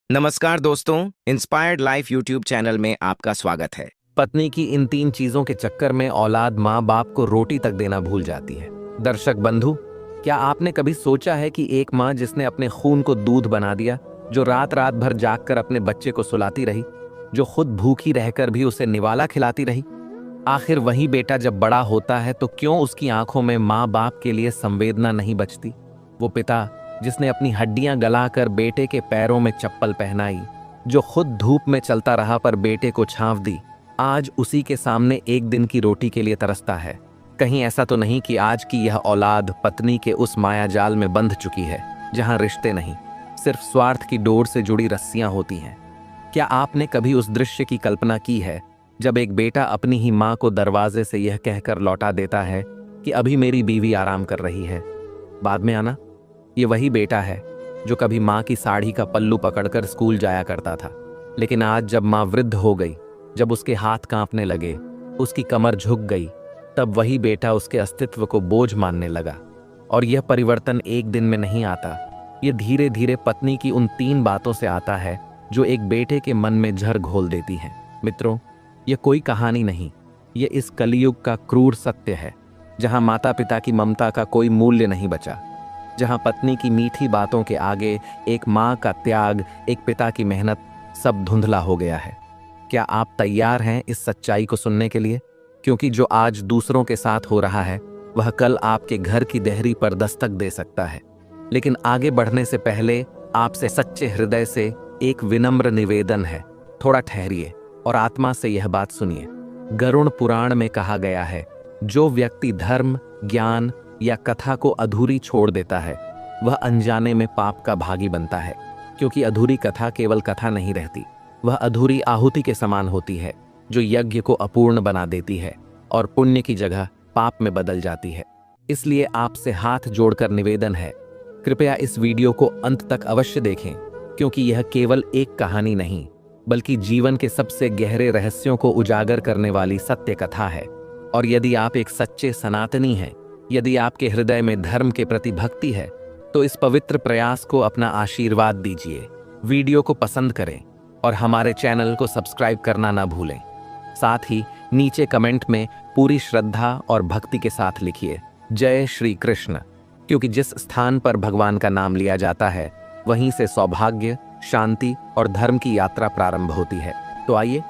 नमस्कार दोस्तों, inspired life YouTube channel में आपका स्वागत है। पत्नी की इन 3 चीजों के चक्कर में औलाद माँ बाप को रोटी तक देना भूल जाती है। दर्शक बंधु, क्या आपने कभी सोचा है कि एक माँ जिसने अपने खून को दूध बना दिया, जो रात रात भर जागकर अपने बच्चे को सुलाती रही, जो खुद भूखी रहकर भी उसे निवाला खिलाती रही, आखिर वही बेटा जब बड़ा होता है तो क्यों उसकी आंखों में माँ बाप के लिए संवेदना नहीं बचती? वो पिता जिसने अपनी हड्डियां गलाकर बेटे के पैरों में चप्पल पहनाई, जो खुद धूप में चलता रहा पर बेटे को छांव दी, आज उसी के सामने एक दिन की रोटी के लिए तरसता है। कहीं ऐसा तो नहीं कि आज की यह औलाद पत्नी के उस मायाजाल में बंध चुकी है जहां रिश्ते नहीं, सिर्फ स्वार्थ की डोर से जुड़ी रस्सियां होती हैं? क्या आपने कभी उस दृश्य की कल्पना की है जब एक बेटा अपनी ही माँ को दरवाजे से यह कहकर लौटा देता है कि अभी मेरी बीवी आराम कर रही है, बाद में आना? ये वही बेटा है जो कभी माँ की साड़ी का पल्लू पकड़कर स्कूल जाया करता था, लेकिन आज जब माँ वृद्ध हो गई, जब उसके हाथ कांपने लगे, उसकी कमर झुक गई, तब वही बेटा उसके अस्तित्व को बोझ मानने लगा। और यह परिवर्तन एक दिन में नहीं आता, यह धीरे धीरे पत्नी की उन 3 बातों से आता है जो एक बेटे के मन में जहर घोल देती हैं। मित्रों, यह कोई कहानी नहीं, यह इस कलयुग का क्रूर सत्य है, जहां माता पिता की ममता का कोई मूल्य नहीं बचा, जहां पत्नी की मीठी बातों के आगे एक माँ का त्याग, एक पिता की मेहनत, सब धुंधला हो गया है। क्या आप तैयार हैं इस सच्चाई को सुनने के लिए? क्योंकि जो आज दूसरों के साथ हो रहा है वह कल आपके घर की देहरी पर दस्तक दे सकता है। लेकिन आगे बढ़ने से पहले आपसे सच्चे हृदय से एक विनम्र निवेदन है, थोड़ा ठहरिए और आत्मा से यह बात सुनिए। गरुड़ पुराण में कहा गया है, जो व्यक्ति धर्म, ज्ञान या कथा को अधूरी छोड़ देता है वह अनजाने में पाप का भागी बनता है। क्योंकि अधूरी कथा केवल कथा नहीं रहती, वह अधूरी आहुति के समान होती है जो यज्ञ को अपूर्ण बना देती है और पुण्य की जगह पाप में बदल जाती है। इसलिए आपसे हाथ जोड़कर निवेदन है, कृपया इस वीडियो को अंत तक अवश्य देखें, क्योंकि यह केवल एक कहानी नहीं बल्कि जीवन के सबसे गहरे रहस्यों को उजागर करने वाली सत्य कथा है। और यदि आप एक सच्चे सनातनी हैं, यदि आपके हृदय में धर्म के प्रति भक्ति है, तो इस पवित्र प्रयास को अपना आशीर्वाद दीजिए। वीडियो को पसंद करें और हमारे चैनल को सब्सक्राइब करना ना भूलें। साथ ही नीचे कमेंट में पूरी श्रद्धा और भक्ति के साथ लिखिए, जय श्री कृष्ण, क्योंकि जिस स्थान पर भगवान का नाम लिया जाता है वहीं से सौभाग्य, शांति और धर्म की यात्रा प्रारंभ होती है। तो आइए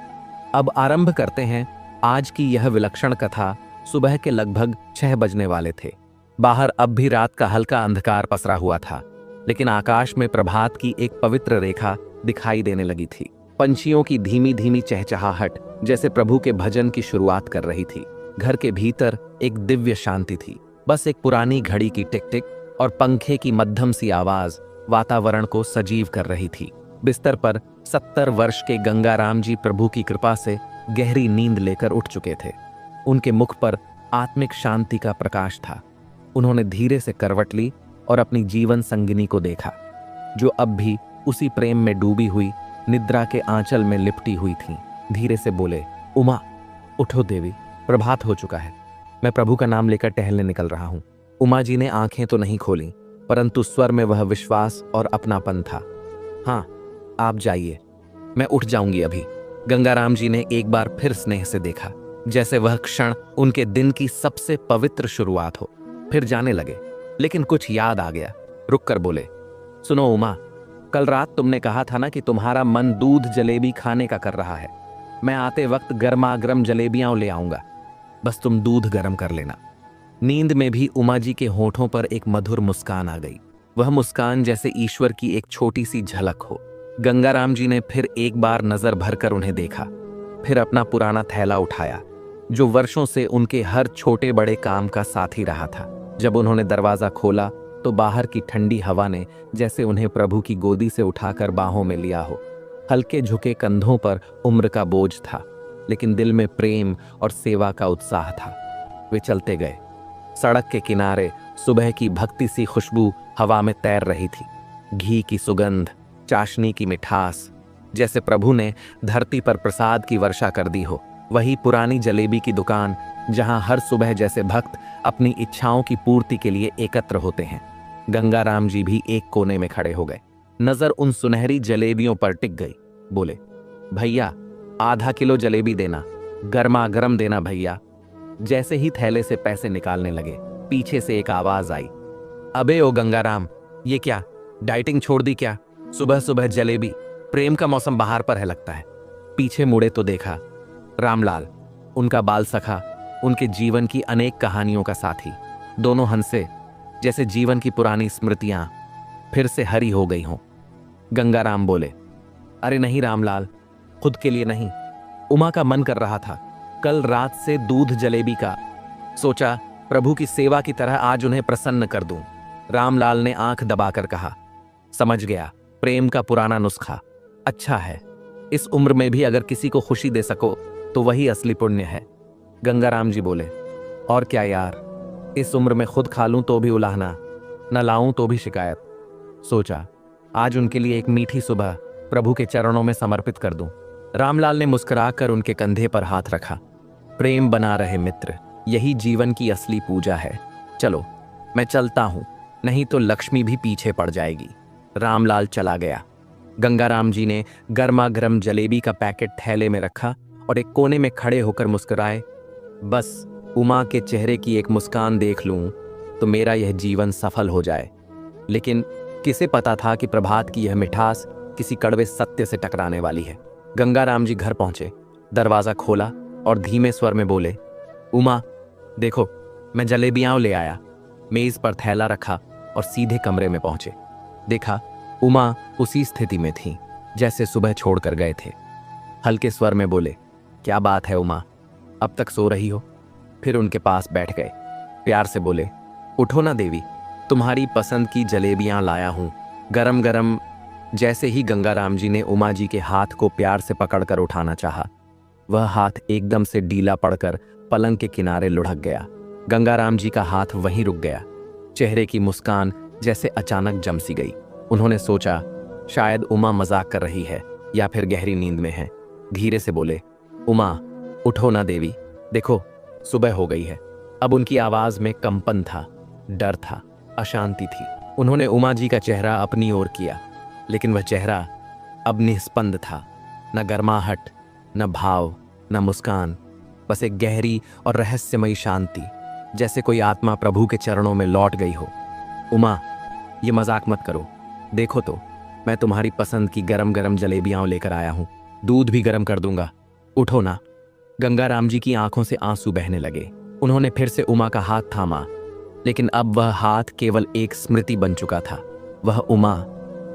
अब आरंभ करते हैं आज की यह विलक्षण कथा। सुबह के लगभग 6 बजने वाले थे। बाहर अब भी रात का हल्का अंधकार पसरा हुआ था, लेकिन आकाश में प्रभात की एक पवित्र रेखा दिखाई देने लगी थी। पंछियों की धीमी धीमी चहचहाहट जैसे प्रभु के भजन की शुरुआत कर रही थी। घर के भीतर एक दिव्य शांति थी। बस एक पुरानी घड़ी की टिक टिक और पंखे की मध्यम सी आवाज वातावरण को सजीव कर रही थी। बिस्तर पर 70 वर्ष के गंगाराम जी प्रभु की कृपा से गहरी नींद लेकर उठ चुके थे। उनके मुख पर आत्मिक शांति का प्रकाश था। उन्होंने धीरे से करवट ली और अपनी जीवन संगिनी को देखा, जो अब भी उसी प्रेम में डूबी हुई निद्रा के आंचल में लिपटी हुई थी। धीरे से बोले, उमा, उठो देवी, प्रभात हो चुका है। मैं प्रभु का नाम लेकर टहलने निकल रहा हूँ। उमा जी ने आंखें तो नहीं खोली, परंतु स्वर में वह विश्वास और अपनापन था। हाँ, आप जाइए, मैं उठ जाऊंगी अभी। गंगाराम जी ने एक बार फिर स्नेह से देखा, जैसे वह क्षण उनके दिन की सबसे पवित्र शुरुआत हो। फिर जाने लगे, लेकिन कुछ याद आ गया। रुक कर बोले, सुनो उमा, कल रात तुमने कहा था ना कि तुम्हारा मन दूध जलेबी खाने का कर रहा है। मैं आते वक्त गर्मा गर्म जलेबियां ले आऊंगा, बस तुम दूध गर्म कर लेना। नींद में भी उमा जी के होठों पर एक मधुर मुस्कान आ गई। वह मुस्कान जैसे ईश्वर की एक छोटी सी झलक हो। गंगाराम जी ने फिर एक बार नजर भरकर उन्हें देखा, फिर अपना पुराना थैला उठाया जो वर्षों से उनके हर छोटे बड़े काम का साथी रहा था। जब उन्होंने दरवाजा खोला तो बाहर की ठंडी हवा ने जैसे उन्हें प्रभु की गोदी से उठाकर बाहों में लिया हो। हल्के झुके कंधों पर उम्र का बोझ था, लेकिन दिल में प्रेम और सेवा का उत्साह था। वे चलते गए। सड़क के किनारे सुबह की भक्ति सी खुशबू हवा में तैर रही थी। घी की सुगंध, चाशनी की मिठास, जैसे प्रभु ने धरती पर प्रसाद की वर्षा कर दी हो। वही पुरानी जलेबी की दुकान जहां हर सुबह जैसे भक्त अपनी इच्छाओं की पूर्ति के लिए एकत्र होते हैं। गंगाराम जी भी एक कोने में खड़े हो गए। नजर उन सुनहरी जलेबियों पर टिक गई। बोले, भैया आधा किलो जलेबी देना, गर्मा गर्म देना भैया। जैसे ही थैले से पैसे निकालने लगे, पीछे से एक आवाज आई, अबे ओ गंगाराम, ये क्या डाइटिंग छोड़ दी क्या? सुबह सुबह जलेबी, प्रेम का मौसम बाहर पर है लगता है। पीछे मुड़े तो देखा रामलाल, उनका बाल सखा, उनके जीवन की अनेक कहानियों का साथी। दोनों हंसे जैसे जीवन की पुरानी स्मृतियां फिर से हरी हो गई हों। गंगाराम बोले, अरे नहीं रामलाल, खुद के लिए नहीं, उमा का मन कर रहा था। कल रात से दूध जलेबी का सोचा, प्रभु की सेवा की तरह आज उन्हें प्रसन्न कर दूं। रामलाल ने आंख दबाकर कहा, समझ गया, प्रेम का पुराना नुस्खा। अच्छा है, इस उम्र में भी अगर किसी को खुशी दे सको तो वही असली पुण्य है। गंगाराम जी बोले, और क्या यार, इस उम्र में खुद खा लूं तो भी उलाहना, न लाऊं तो भी शिकायत। सोचा आज उनके लिए एक मीठी सुबह प्रभु के चरणों में समर्पित कर दूं। रामलाल ने मुस्कुराकर उनके कंधे पर हाथ रखा। प्रेम बना रहे मित्र, यही जीवन की असली पूजा है। चलो मैं चलता हूं, नहीं तो लक्ष्मी भी पीछे पड़ जाएगी। रामलाल चला गया। गंगाराम जी ने गर्मा गर्म जलेबी का पैकेट थैले में रखा और एक कोने में खड़े होकर मुस्कुराए। बस उमा के चेहरे की एक मुस्कान देख लूं तो मेरा यह जीवन सफल हो जाए। लेकिन किसे पता था कि प्रभात की यह मिठास किसी कड़वे सत्य से टकराने वाली है। गंगाराम जी घर पहुंचे, दरवाजा खोला और धीमे स्वर में बोले, उमा देखो, मैं जलेबियां ले आया। मेज पर थैला रखा और सीधे कमरे में पहुंचे। देखा उमा उसी स्थिति में थी जैसे सुबह छोड़कर गए थे। हल्के स्वर में बोले, क्या बात है उमा, अब तक सो रही हो? फिर उनके पास बैठ गए। प्यार से बोले, उठो ना देवी, तुम्हारी पसंद की जलेबियां लाया हूं, गरम गरम। जैसे ही गंगाराम जी ने उमा जी के हाथ को प्यार से पकड़कर उठाना चाहा, वह हाथ एकदम से ढीला पड़कर पलंग के किनारे लुढ़क गया। गंगाराम जी का हाथ वहीं रुक गया। चेहरे की मुस्कान जैसे अचानक जम सी गई। उन्होंने सोचा शायद उमा मजाक कर रही है या फिर गहरी नींद में है। धीरे से बोले, उमा उठो ना देवी, देखो सुबह हो गई है। अब उनकी आवाज में कंपन था, डर था, अशांति थी। उन्होंने उमा जी का चेहरा अपनी ओर किया, लेकिन वह चेहरा अब निस्पंद था। न गर्माहट, न भाव, न मुस्कान, बस एक गहरी और रहस्यमयी शांति, जैसे कोई आत्मा प्रभु के चरणों में लौट गई हो। उमा, ये मजाक मत करो, देखो तो मैं तुम्हारी पसंद की गरम गरम जलेबियां लेकर आया हूं, दूध भी गरम कर दूंगा, उठो ना। गंगाराम जी की आंखों से आंसू बहने लगे। उन्होंने फिर से उमा का हाथ थामा, लेकिन अब वह हाथ केवल एक स्मृति बन चुका था। वह उमा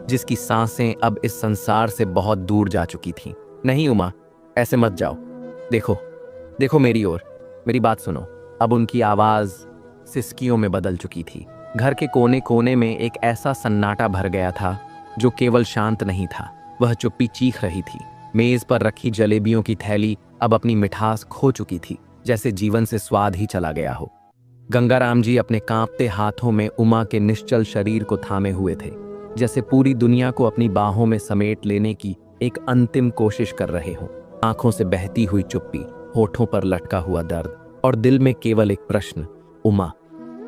जिसकी सांसें अब इस संसार से बहुत दूर जा चुकी थीं। नहीं उमा, ऐसे मत जाओ, देखो देखो मेरी ओर, मेरी बात सुनो। अब उनकी आवाज सिसकियों में बदल चुकी थी। घर के कोने कोने में एक ऐसा सन्नाटा भर गया था जो केवल शांत नहीं था, वह चुप्पी चीख रही थी। मेज पर रखी जलेबियों की थैली अब अपनी मिठास खो चुकी थी, जैसे जीवन से स्वाद ही चला गया हो। गंगाराम जी अपने कांपते हाथों में उमा के निश्चल शरीर को थामे हुए थे, जैसे पूरी दुनिया को अपनी बाहों में समेट लेने की एक अंतिम कोशिश कर रहे हों। आंखों से बहती हुई चुप्पी, होठों पर लटका हुआ दर्द और दिल में केवल एक प्रश्न, उमा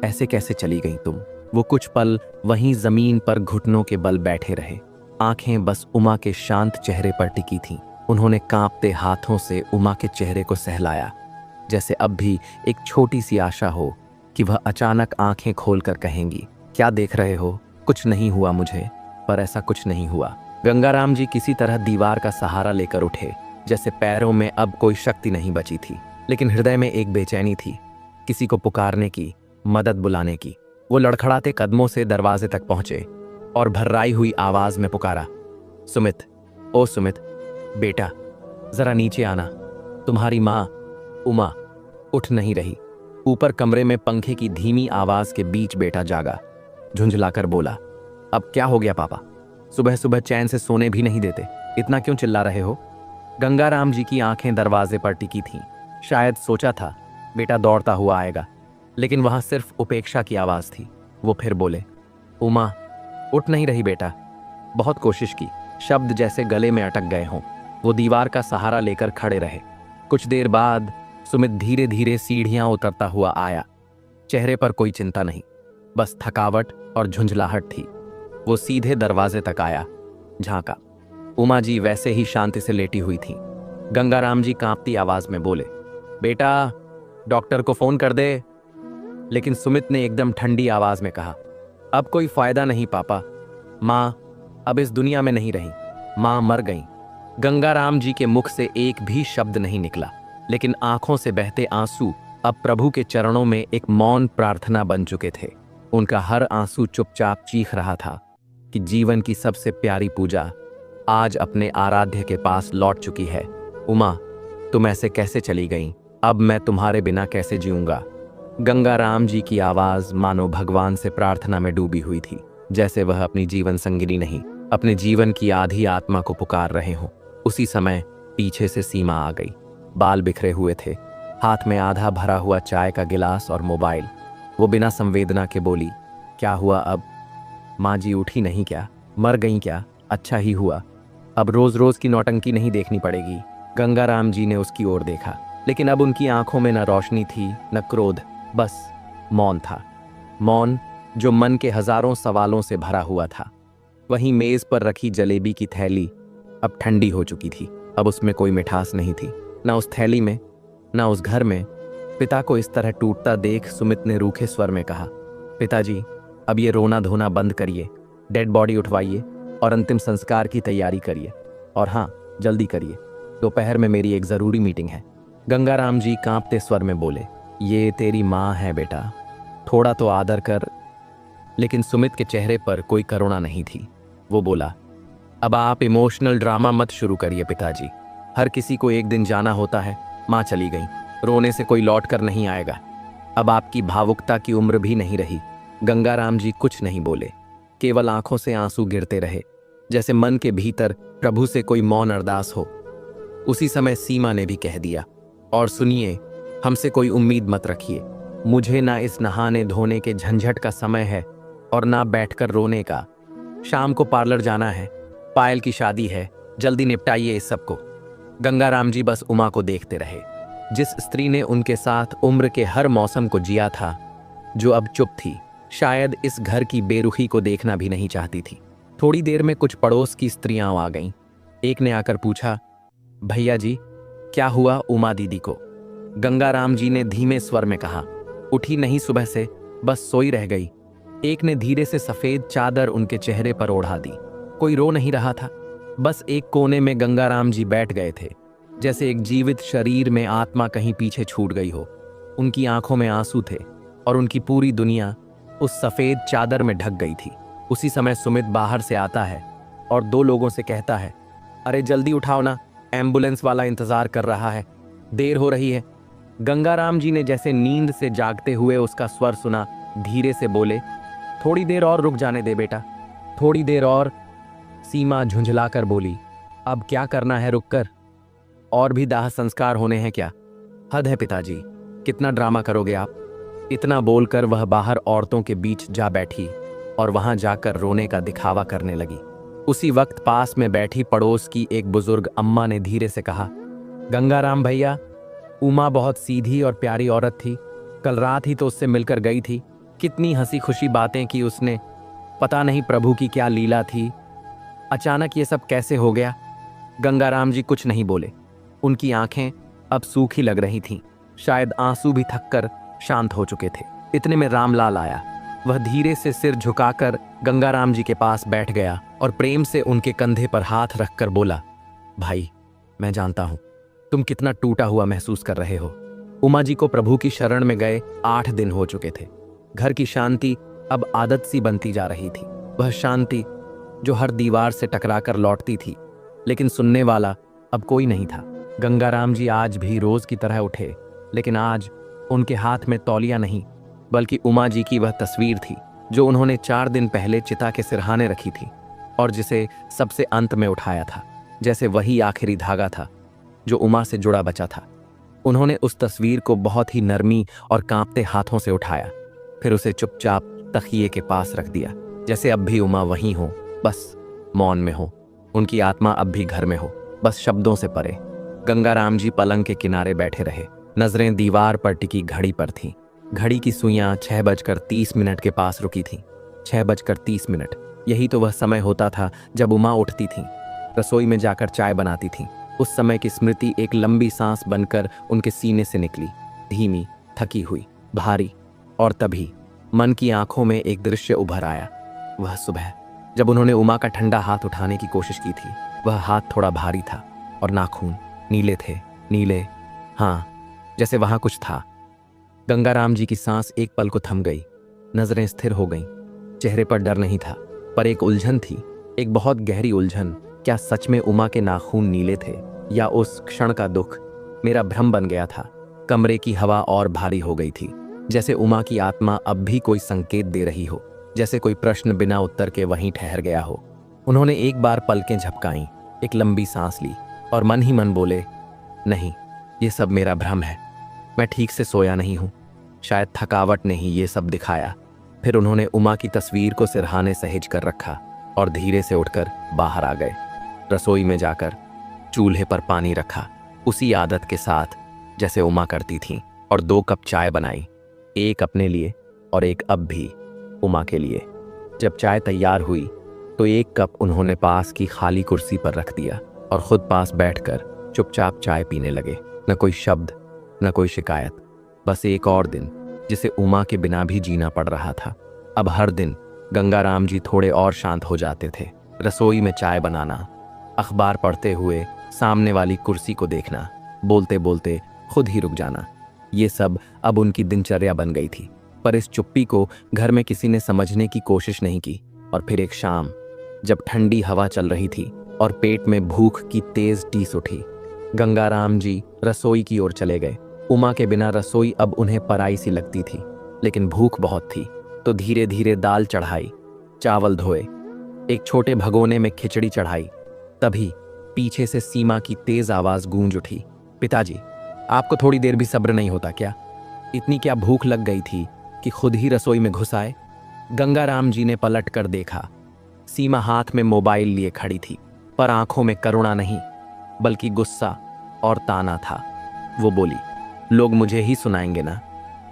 ऐसे कैसे चली गई तुम? वो कुछ पल वहीं जमीन पर घुटनों के बल बैठे रहे। आंखें बस उमा के शांत चेहरे पर टिकी थीं। उन्होंने कांपते हाथों से उमा के चेहरे को सहलाया, जैसे अब भी एक छोटी सी आशा हो कि वह अचानक आंखें खोलकर कहेंगी, क्या देख रहे हो? कुछ नहीं हुआ मुझे। पर ऐसा कुछ नहीं हुआ। गंगाराम जी किसी तरह दीवार का सहारा लेकर उठे, जैसे पैरों में अब कोई शक्ति नहीं बची थी, लेकिन हृदय में एक बेचैनी थी, किसी को पुकारने की, मदद बुलाने की। वो लड़खड़ाते कदमों से दरवाजे तक पहुंचे और भर्राई हुई आवाज में पुकारा, सुमित, ओ सुमित बेटा, जरा नीचे आना। तुम्हारी माँ उमा उठ नहीं रही। ऊपर कमरे में पंखे की धीमी आवाज के बीच बेटा जागा, झुंझलाकर बोला, अब क्या हो गया पापा? सुबह सुबह चैन से सोने भी नहीं देते, इतना क्यों चिल्ला रहे हो? गंगाराम जी की आंखें दरवाजे पर टिकी थीं। शायद सोचा था बेटा दौड़ता हुआ आएगा, लेकिन वहां सिर्फ उपेक्षा की आवाज थी। वो फिर बोले, उमा उठ नहीं रही बेटा, बहुत कोशिश की। शब्द जैसे गले में अटक गए हों। वो दीवार का सहारा लेकर खड़े रहे। कुछ देर बाद सुमित धीरे धीरे सीढ़ियां उतरता हुआ आया। चेहरे पर कोई चिंता नहीं, बस थकावट और झुंझलाहट थी। वो सीधे दरवाजे तक आया झांका। उमा जी वैसे ही शांति से लेटी हुई थी। गंगाराम जी कांपती आवाज में बोले, बेटा डॉक्टर को फोन कर दे। लेकिन सुमित ने एकदम ठंडी आवाज में कहा, अब कोई फायदा नहीं पापा, माँ अब इस दुनिया में नहीं रही, माँ मर गई। गंगाराम जी के मुख से एक भी शब्द नहीं निकला, लेकिन आंखों से बहते आंसू अब प्रभु के चरणों में एक मौन प्रार्थना बन चुके थे। उनका हर आंसू चुपचाप चीख रहा था कि जीवन की सबसे प्यारी पूजा आज अपने आराध्य के पास लौट चुकी है। उमा, तुम ऐसे कैसे चली गईं? अब मैं तुम्हारे बिना कैसे जीऊंगा? गंगाराम जी की आवाज मानो भगवान से प्रार्थना में डूबी हुई थी, जैसे वह अपनी जीवन संगिनी नहीं, अपने जीवन की आधी आत्मा को पुकार रहे हों। उसी समय पीछे से सीमा आ गई। बाल बिखरे हुए थे, हाथ में आधा भरा हुआ चाय का गिलास और मोबाइल। वो बिना संवेदना के बोली, क्या हुआ अब? माँ जी उठी नहीं क्या? मर गई क्या? अच्छा ही हुआ, अब रोज रोज की नौटंकी नहीं देखनी पड़ेगी। गंगाराम जी ने उसकी ओर देखा, लेकिन अब उनकी आंखों में न रोशनी थी न क्रोध, बस मौन था। मौन जो मन के हजारों सवालों से भरा हुआ था। वहीं मेज पर रखी जलेबी की थैली अब ठंडी हो चुकी थी। अब उसमें कोई मिठास नहीं थी, न उस थैली में न उस घर में। पिता को इस तरह टूटता देख सुमित ने रूखे स्वर में कहा, पिताजी अब ये रोना धोना बंद करिए, डेड बॉडी उठवाइए और अंतिम संस्कार की तैयारी करिए। और हाँ, जल्दी करिए, दोपहर में मेरी एक जरूरी मीटिंग है। गंगाराम जी कांपते स्वर में बोले, ये तेरी माँ है बेटा, थोड़ा तो आदर कर। लेकिन सुमित के चेहरे पर कोई करुणा नहीं थी। वो बोला, अब आप इमोशनल ड्रामा मत शुरू करिए पिताजी, हर किसी को एक दिन जाना होता है। माँ चली गई, रोने से कोई लौट कर नहीं आएगा। अब आपकी भावुकता की उम्र भी नहीं रही। गंगाराम जी कुछ नहीं बोले, केवल आंखों से आंसू गिरते रहे, जैसे मन के भीतर प्रभु से कोई मौन अरदास हो। उसी समय सीमा ने भी कह दिया, और सुनिए, हमसे कोई उम्मीद मत रखिए। मुझे ना इस नहाने धोने के झंझट का समय है और ना बैठकर रोने का। शाम को पार्लर जाना है, पायल की शादी है, जल्दी निपटाइए इस सबको। गंगाराम जी बस उमा को देखते रहे, जिस स्त्री ने उनके साथ उम्र के हर मौसम को जिया था, जो अब चुप थी, शायद इस घर की बेरुखी को देखना भी नहीं चाहती थी। थोड़ी देर में कुछ पड़ोस की स्त्रियां आ गईं। एक ने आकर पूछा, भैया जी क्या हुआ उमा दीदी को? गंगाराम जी ने धीमे स्वर में कहा, उठी नहीं सुबह से, बस सोई रह गई। एक ने धीरे से सफेद चादर उनके चेहरे पर ओढ़ा दी। कोई रो नहीं रहा था, बस एक कोने में गंगाराम जी बैठ गए थे, जैसे एक जीवित शरीर में आत्मा कहीं पीछे छूट गई हो। उनकी आंखों में आंसू थे और उनकी पूरी दुनिया उस सफेद चादर में ढक गई थी। उसी समय सुमित बाहर से आता है और दो लोगों से कहता है, अरे जल्दी उठाओ ना, एम्बुलेंस वाला इंतजार कर रहा है, देर हो रही है। गंगाराम जी ने जैसे नींद से जागते हुए उसका स्वर सुना, धीरे से बोले, थोड़ी देर और रुक जाने दे बेटा, थोड़ी देर और। सीमा झुंझलाकर बोली, अब क्या करना है रुककर? और भी दाह संस्कार होने हैं क्या? हद है पिताजी, कितना ड्रामा करोगे आप? इतना बोलकर वह बाहर औरतों के बीच जा बैठी और वहां जाकर रोने का दिखावा करने लगी। उसी वक्त पास में बैठी पड़ोस की एक बुजुर्ग अम्मा ने धीरे से कहा, गंगाराम भैया, उमा बहुत सीधी और प्यारी औरत थी, कल रात ही तो उससे मिलकर गई थी, कितनी हंसी खुशी बातें की उसने, पता नहीं प्रभु की क्या लीला थी, अचानक ये सब कैसे हो गया? गंगाराम जी कुछ नहीं बोले, उनकी आंखें अब सूखी लग रही थीं, शायद आंसू भी थककर शांत हो चुके थे। इतने में रामलाल आया। वह धीरे से सिर झुकाकर गंगाराम जी के पास बैठ गया और प्रेम से उनके कंधे पर हाथ रखकर बोला, भाई मैं जानता हूं तुम कितना टूटा हुआ महसूस कर रहे हो। उमा जी को प्रभु की शरण में गए 8 दिन हो चुके थे। घर की शांति अब आदत सी बनती जा रही थी, वह शांति जो हर दीवार से टकराकर लौटती थी, लेकिन सुनने वाला अब कोई नहीं था। गंगाराम जी आज भी रोज की तरह उठे, लेकिन आज उनके हाथ में तौलिया नहीं, बल्कि उमा जी की वह तस्वीर थी जो उन्होंने 4 दिन पहले चिता के सिरहाने रखी थी और जिसे सबसे अंत में उठाया था, जैसे वही आखिरी धागा था जो उमा से जुड़ा बचा था। उन्होंने उस तस्वीर को बहुत ही नरमी और कांपते हाथों से उठाया, फिर उसे चुपचाप तकिए के पास रख दिया, जैसे अब भी उमा वहीं हो, बस मौन में हो, उनकी आत्मा अब भी घर में हो, बस शब्दों से परे। गंगाराम जी पलंग के किनारे बैठे रहे, नजरें दीवार पर टिकी घड़ी पर थीं। घड़ी की सुइयां 6:30 के पास रुकी थीं। 6:30। यही तो वह समय होता था जब उमा उठती थीं, रसोई में जाकर चाय बनाती थीं। उस समय की स्मृति एक लंबी सांस बनकर उनके सीने से निकली, धीमी, थकी हुई, भारी। और तभी मन की आंखों में एक दृश्य उभर आया। वह सुबह जब उन्होंने उमा का ठंडा हाथ उठाने की कोशिश की थी। वह हाथ थोड़ा भारी था और नाखून नीले थे, नीले, हाँ, जैसे वहां कुछ था। गंगाराम जी की सांस एक पल को थम गई, नजरें स्थिर हो गईं। चेहरे पर डर नहीं था, पर एक उलझन थी, एक बहुत गहरी उलझन। क्या सच में उमा के नाखून नीले थे, या उस क्षण का दुख मेरा भ्रम बन गया था? कमरे की हवा और भारी हो गई थी, जैसे उमा की आत्मा अब भी कोई संकेत दे रही हो, जैसे कोई प्रश्न बिना उत्तर के वहीं ठहर गया हो। उन्होंने एक बार पलकें झपकाईं, एक लंबी सांस ली और मन ही मन बोले, नहीं, ये सब मेरा भ्रम है। मैं ठीक से सोया नहीं हूं, शायद थकावट ने ही ये सब दिखाया। फिर उन्होंने उमा की तस्वीर को सिरहाने सहेज कर रखा और धीरे से उठकर बाहर आ गए। रसोई में जाकर चूल्हे पर पानी रखा, उसी आदत के साथ जैसे उमा करती थीं, और 2 कप चाय बनाई, एक अपने लिए और एक अब भी उमा के लिए। जब चाय तैयार हुई तो 1 कप उन्होंने पास की खाली कुर्सी पर रख दिया और खुद पास बैठकर चुपचाप चाय पीने लगे। न कोई शब्द, न कोई शिकायत, बस एक और दिन जिसे उमा के बिना भी जीना पड़ रहा था। अब हर दिन गंगाराम जी थोड़े और शांत हो जाते थे। रसोई में चाय बनाना, अखबार पढ़ते हुए सामने वाली कुर्सी को देखना, बोलते बोलते खुद ही रुक जाना, ये सब अब उनकी दिनचर्या बन गई थी। पर इस चुप्पी को घर में किसी ने समझने की कोशिश नहीं की। और फिर एक शाम, जब ठंडी हवा चल रही थी और पेट में भूख की तेज टीस उठी, गंगाराम जी रसोई की ओर चले गए। उमा के बिना रसोई अब उन्हें पराई सी लगती थी, लेकिन भूख बहुत थी, तो धीरे धीरे दाल चढ़ाई, चावल धोए, एक छोटे भगोने में खिचड़ी चढ़ाई। तभी पीछे से सीमा की तेज आवाज गूंज उठी, पिताजी, आपको थोड़ी देर भी सब्र नहीं होता क्या? इतनी क्या भूख लग गई थी कि खुद ही रसोई में घुस आए? गंगाराम जी ने पलट कर देखा। सीमा हाथ में मोबाइल लिए खड़ी थी, पर आंखों में करुणा नहीं, बल्कि गुस्सा और ताना था। वो बोली, लोग मुझे ही सुनाएंगे ना,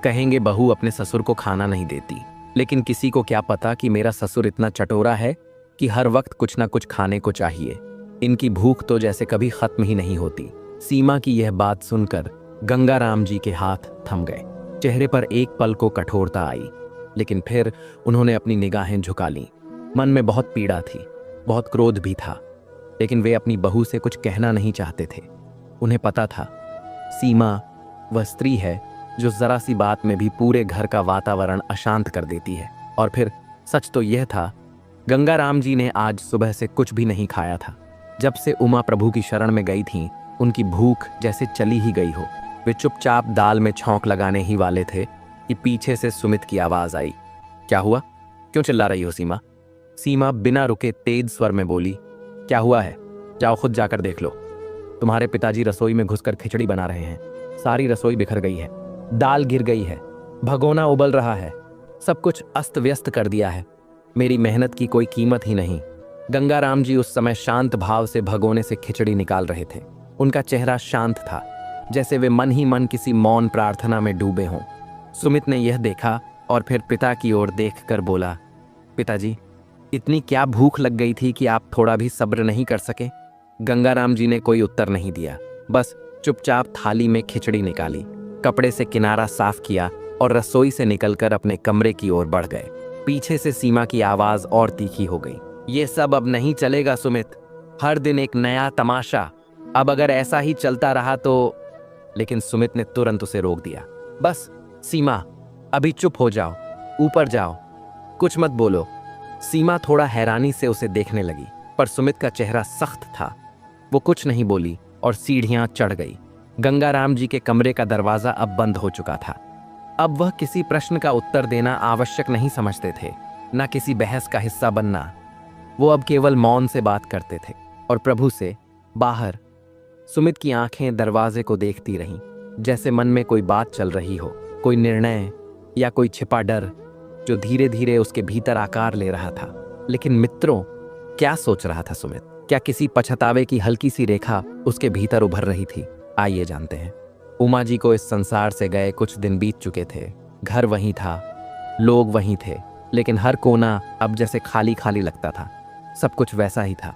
कहेंगे बहू अपने ससुर को खाना नहीं देती, लेकिन किसी को क्या पता कि मेरा ससुर इतना चटोरा है कि हर वक्त कुछ ना कुछ खाने को चाहिए। इनकी भूख तो जैसे कभी खत्म ही नहीं होती। सीमा की यह बात सुनकर गंगाराम जी के हाथ थम गए। चेहरे पर एक पल को कठोरता आई, लेकिन फिर उन्होंने अपनी निगाहें झुका लीं। मन में बहुत पीड़ा थी, बहुत क्रोध भी था, लेकिन वे अपनी बहू से कुछ कहना नहीं चाहते थे। उन्हें पता था, सीमा वह स्त्री है जो जरा सी बात में भी पूरे घर का वातावरण अशांत कर देती है। और फिर सच तो यह था, गंगाराम जी ने आज सुबह से कुछ भी नहीं खाया था। जब से उमा प्रभु की शरण में गई थीं, उनकी भूख जैसे चली ही गई हो। वे चुपचाप दाल में छौंक लगाने ही वाले थे कि पीछे से सुमित की आवाज आई, क्या हुआ? क्यों चिल्ला रही हो सीमा? सीमा बिना रुके तेज स्वर में बोली, क्या हुआ है? जाओ खुद जाकर देख लो। तुम्हारे पिताजी रसोई में घुसकर खिचड़ी बना रहे हैं। सारी रसोई बिखर गई है, दाल गिर गई है, भगोना उबल रहा है, सब कुछ अस्त व्यस्त कर दिया है। मेरी मेहनत की कोई कीमत ही नहीं। गंगाराम जी उस समय शांत भाव से भगोने से खिचड़ी निकाल रहे थे। उनका चेहरा शांत था, जैसे वे मन ही मन किसी मौन प्रार्थना में डूबे हों। सुमित ने यह देखा और फिर पिता की ओर देखकर बोला, पिताजी, इतनी क्या भूख लग गई थी कि आप थोड़ा भी सब्र नहीं कर सके? गंगाराम जी ने कोई उत्तर नहीं दिया, बस चुपचाप थाली में खिचड़ी निकाली, कपड़े से किनारा साफ किया और रसोई से निकलकर अपने कमरे की ओर बढ़ गए। पीछे से सीमा की आवाज और तीखी हो गई, ये सब अब नहीं चलेगा सुमित, हर दिन एक नया तमाशा, अब अगर ऐसा ही चलता रहा तो। लेकिन सुमित ने तुरंत उसे रोक दिया, बस सीमा, अभी चुप हो जाओ, ऊपर जाओ, कुछ मत बोलो। सीमा थोड़ा हैरानी से उसे देखने लगी, पर सुमित का चेहरा सख्त था। वो कुछ नहीं बोली और सीढ़ियां चढ़ गई। गंगाराम जी के कमरे का दरवाजा अब बंद हो चुका था। अब वह किसी प्रश्न का उत्तर देना आवश्यक नहीं समझते थे, न किसी बहस का हिस्सा बनना। वो अब केवल मौन से बात करते थे और प्रभु से। बाहर सुमित की आंखें दरवाजे को देखती रहीं, जैसे मन में कोई बात चल रही हो, कोई निर्णय या कोई छिपा डर जो धीरे धीरे उसके भीतर आकार ले रहा था। लेकिन मित्रों, क्या सोच रहा था सुमित? क्या किसी पछतावे की हल्की सी रेखा उसके भीतर उभर रही थी? आइए जानते हैं। उमा जी को इस संसार से गए कुछ दिन बीत चुके थे। घर वहीं था, लोग वहीं थे, लेकिन हर कोना अब जैसे खाली खाली लगता था। सब कुछ वैसा ही था,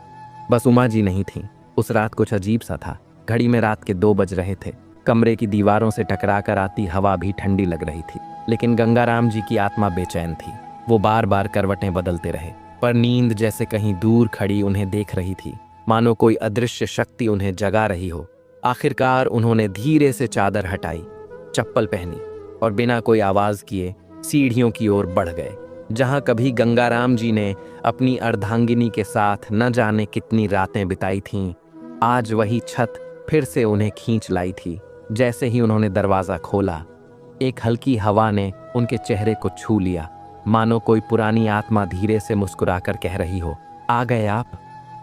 बस उमा जी नहीं थी। उस रात कुछ अजीब सा था। घड़ी में रात के 2 बज रहे थे। कमरे की दीवारों से टकरा कर आती हवा भी ठंडी लग रही थी, लेकिन गंगाराम जी की आत्मा बेचैन थी। वो बार बार करवटें बदलते रहे, पर नींद जैसे कहीं दूर खड़ी उन्हें देख रही थी, मानो कोई अदृश्य शक्ति उन्हें जगा रही हो। आखिरकार उन्होंने धीरे से चादर हटाई, चप्पल पहनी और बिना कोई आवाज किए सीढ़ियों की ओर बढ़ गए। जहां कभी गंगाराम जी ने अपनी अर्धांगिनी के साथ न जाने कितनी रातें बिताई थीं, आज वही छत फिर से उन्हें खींच लाई थी। जैसे ही उन्होंने दरवाजा खोला, एक हल्की हवा ने उनके चेहरे को छू लिया, मानो कोई पुरानी आत्मा धीरे से मुस्कुराकर कह रही हो, आ गए आप।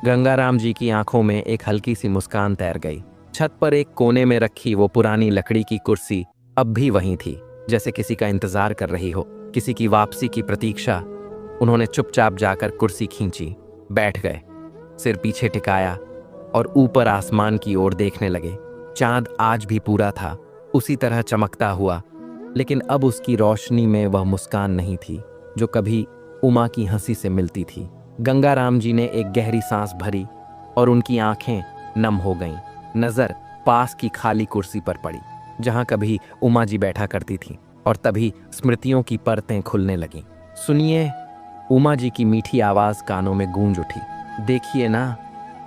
गंगाराम जी की आंखों में एक हल्की सी मुस्कान तैर गई। छत पर एक कोने में रखी वो पुरानी लकड़ी की कुर्सी अब भी वहीं थी, जैसे किसी का इंतजार कर रही हो, किसी की वापसी की प्रतीक्षा। उन्होंने चुपचाप जाकर कुर्सी खींची, बैठ गए, सिर पीछे टिकाया और ऊपर आसमान की ओर देखने लगे। चांद आज भी पूरा था, उसी तरह चमकता हुआ, लेकिन अब उसकी रोशनी में वह मुस्कान नहीं थी जो कभी उमा की हंसी से मिलती थी। गंगाराम जी ने एक गहरी सांस भरी और उनकी आंखें नम हो गईं। नजर पास की खाली कुर्सी पर पड़ी, जहां कभी उमा जी बैठा करती थी, और तभी स्मृतियों की परतें खुलने लगीं। सुनिए, उमा जी की मीठी आवाज कानों में गूंज उठी। देखिए ना,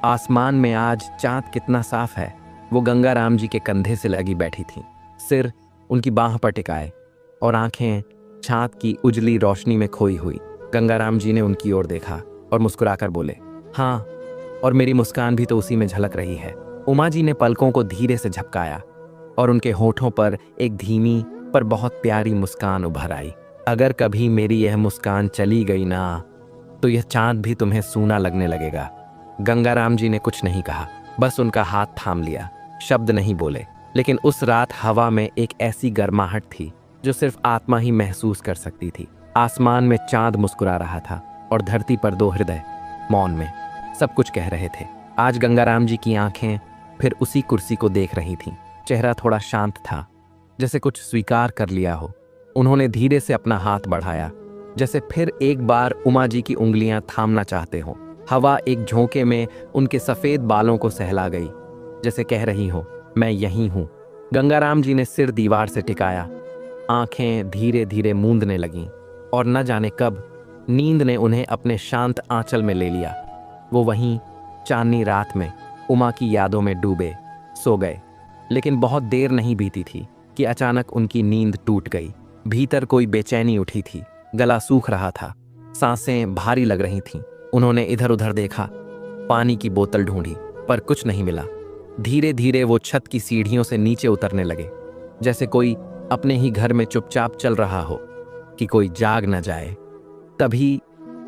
आसमान में आज चांद कितना साफ है। वो गंगाराम जी के कंधे से लगी बैठी थी, सिर उनकी बाह पर टिकाए और आंखें चांद की उजली रोशनी में खोई हुई। गंगाराम जी ने उनकी ओर देखा और मुस्कुराकर बोले, हाँ, और मेरी मुस्कान भी तो उसी में झलक रही है। उमा जी ने पलकों को धीरे से झपकाया और उनके होठों पर एक धीमी पर बहुत प्यारी मुस्कान उभर आई। अगर कभी मेरी यह मुस्कान चली गई ना, तो यह चांद भी तुम्हें सूना लगने लगेगा। गंगाराम जी ने कुछ नहीं कहा, बस उनका हाथ थाम लिया, शब्द नहीं बोले। लेकिन उस रात हवा में एक ऐसी गर्माहट थी जो सिर्फ आत्मा ही महसूस कर सकती थी। आसमान में चांद मुस्कुरा रहा था और धरती पर 2 हृदय मौन में सब कुछ कह रहे थे। आज गंगाराम जी की आंखें फिर उसी कुर्सी को देख रही थीं। चेहरा थोड़ा शांत था, जैसे कुछ स्वीकार कर लिया हो। उन्होंने धीरे से अपना हाथ बढ़ाया, जैसे फिर एक बार उमा जी की उंगलियां थामना चाहते हो। हवा एक झोंके में उनके सफेद बालों को सहला गई, जैसे कह रही हो, मैं यहीं हूं। गंगाराम जी ने सिर दीवार से टिकाया, आंखें धीरे धीरे मूंदने लगीं और न जाने कब नींद ने उन्हें अपने शांत आंचल में ले लिया। वो वहीं चांदनी रात में उमा की यादों में डूबे सो गए। लेकिन बहुत देर नहीं बीती थी कि अचानक उनकी नींद टूट गई। भीतर कोई बेचैनी उठी थी, गला सूख रहा था, सांसें भारी लग रही थीं। उन्होंने इधर उधर देखा, पानी की बोतल ढूंढी, पर कुछ नहीं मिला। धीरे धीरे वो छत की सीढ़ियों से नीचे उतरने लगे, जैसे कोई अपने ही घर में चुपचाप चल रहा हो कि कोई जाग न जाए। तभी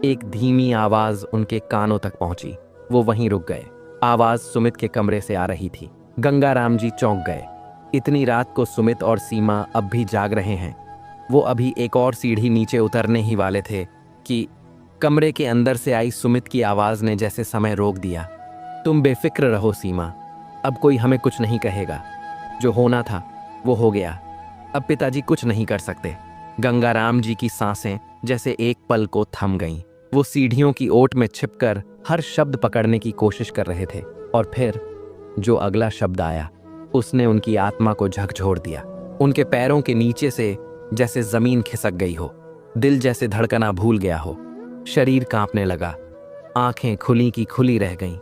एक धीमी आवाज उनके कानों तक पहुंची। वो वहीं रुक गए। आवाज सुमित के कमरे से आ रही थी। गंगाराम जी चौंक गए। इतनी रात को सुमित और सीमा अब भी जाग रहे हैं। वो अभी एक और सीढ़ी नीचे उतरने ही वाले थे कि कमरे के अंदर से आई सुमित की आवाज ने जैसे समय रोक दिया। तुम बेफिक्र रहो सीमा, अब कोई हमें कुछ नहीं कहेगा। जो होना था वो हो गया, अब पिताजी कुछ नहीं कर सकते। गंगाराम जी की सांसें जैसे एक पल को थम गईं। वो सीढ़ियों की ओट में छिपकर हर शब्द पकड़ने की कोशिश कर रहे थे, और फिर जो अगला शब्द आया उसने उनकी आत्मा को झकझोर दिया। उनके पैरों के नीचे से जैसे जमीन खिसक गई हो, दिल जैसे धड़कना भूल गया हो, शरीर कांपने लगा, आंखें खुली की खुली रह गईं,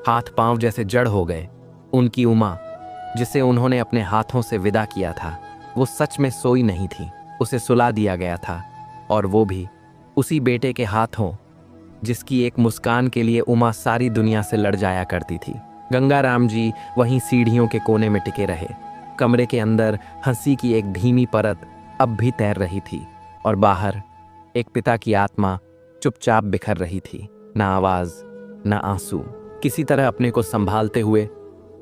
हाथ पांव जैसे जड़ हो गए। उनकी उमा, जिसे उन्होंने अपने हाथों से विदा किया था, वो सच में सोई नहीं थी, उसे सुला दिया गया था, और वो भी उसी बेटे के हाथों जिसकी एक मुस्कान के लिए उमा सारी दुनिया से लड़ जाया करती थी। गंगाराम जी वहीं सीढ़ियों के कोने में टिके रहे। कमरे के अंदर हंसी की एक धीमी परत अब भी तैर रही थी, और बाहर एक पिता की आत्मा चुपचाप बिखर रही थी। ना आवाज, ना आंसू। किसी तरह अपने को संभालते हुए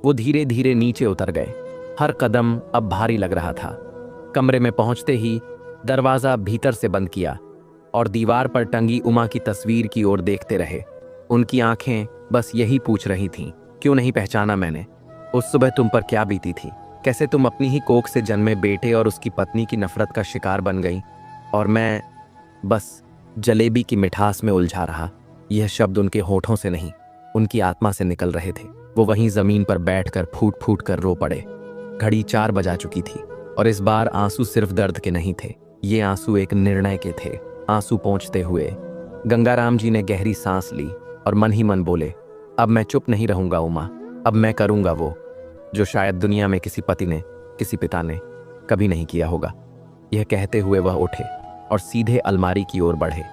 वो धीरे धीरे नीचे उतर गए। हर कदम अब भारी लग रहा था। कमरे में पहुंचते ही दरवाजा भीतर से बंद किया और दीवार पर टंगी उमा की तस्वीर की ओर देखते रहे। उनकी आंखें बस यही पूछ रही थीं, क्यों नहीं पहचाना मैंने? उस सुबह तुम पर क्या बीती थी? कैसे तुम अपनी ही कोख से जन्मे बेटे और उसकी पत्नी की नफरत का शिकार बन गई, और मैं बस जलेबी की मिठास में उलझा रहा। यह शब्द उनके होठों से नहीं, उनकी आत्मा से निकल रहे थे। वो वहीं जमीन पर बैठकर फूट फूट कर रो पड़े। घड़ी 4 बजा चुकी थी और इस बार आंसू सिर्फ दर्द के नहीं थे, ये आंसू एक निर्णय के थे। आंसू पोंछते हुए गंगाराम जी ने गहरी सांस ली और मन ही मन बोले, अब मैं चुप नहीं रहूंगा उमा, अब मैं करूंगा वो जो शायद दुनिया में किसी पति ने, किसी पिता ने कभी नहीं किया होगा। यह कहते हुए वह उठे और सीधे अलमारी की ओर बढ़े।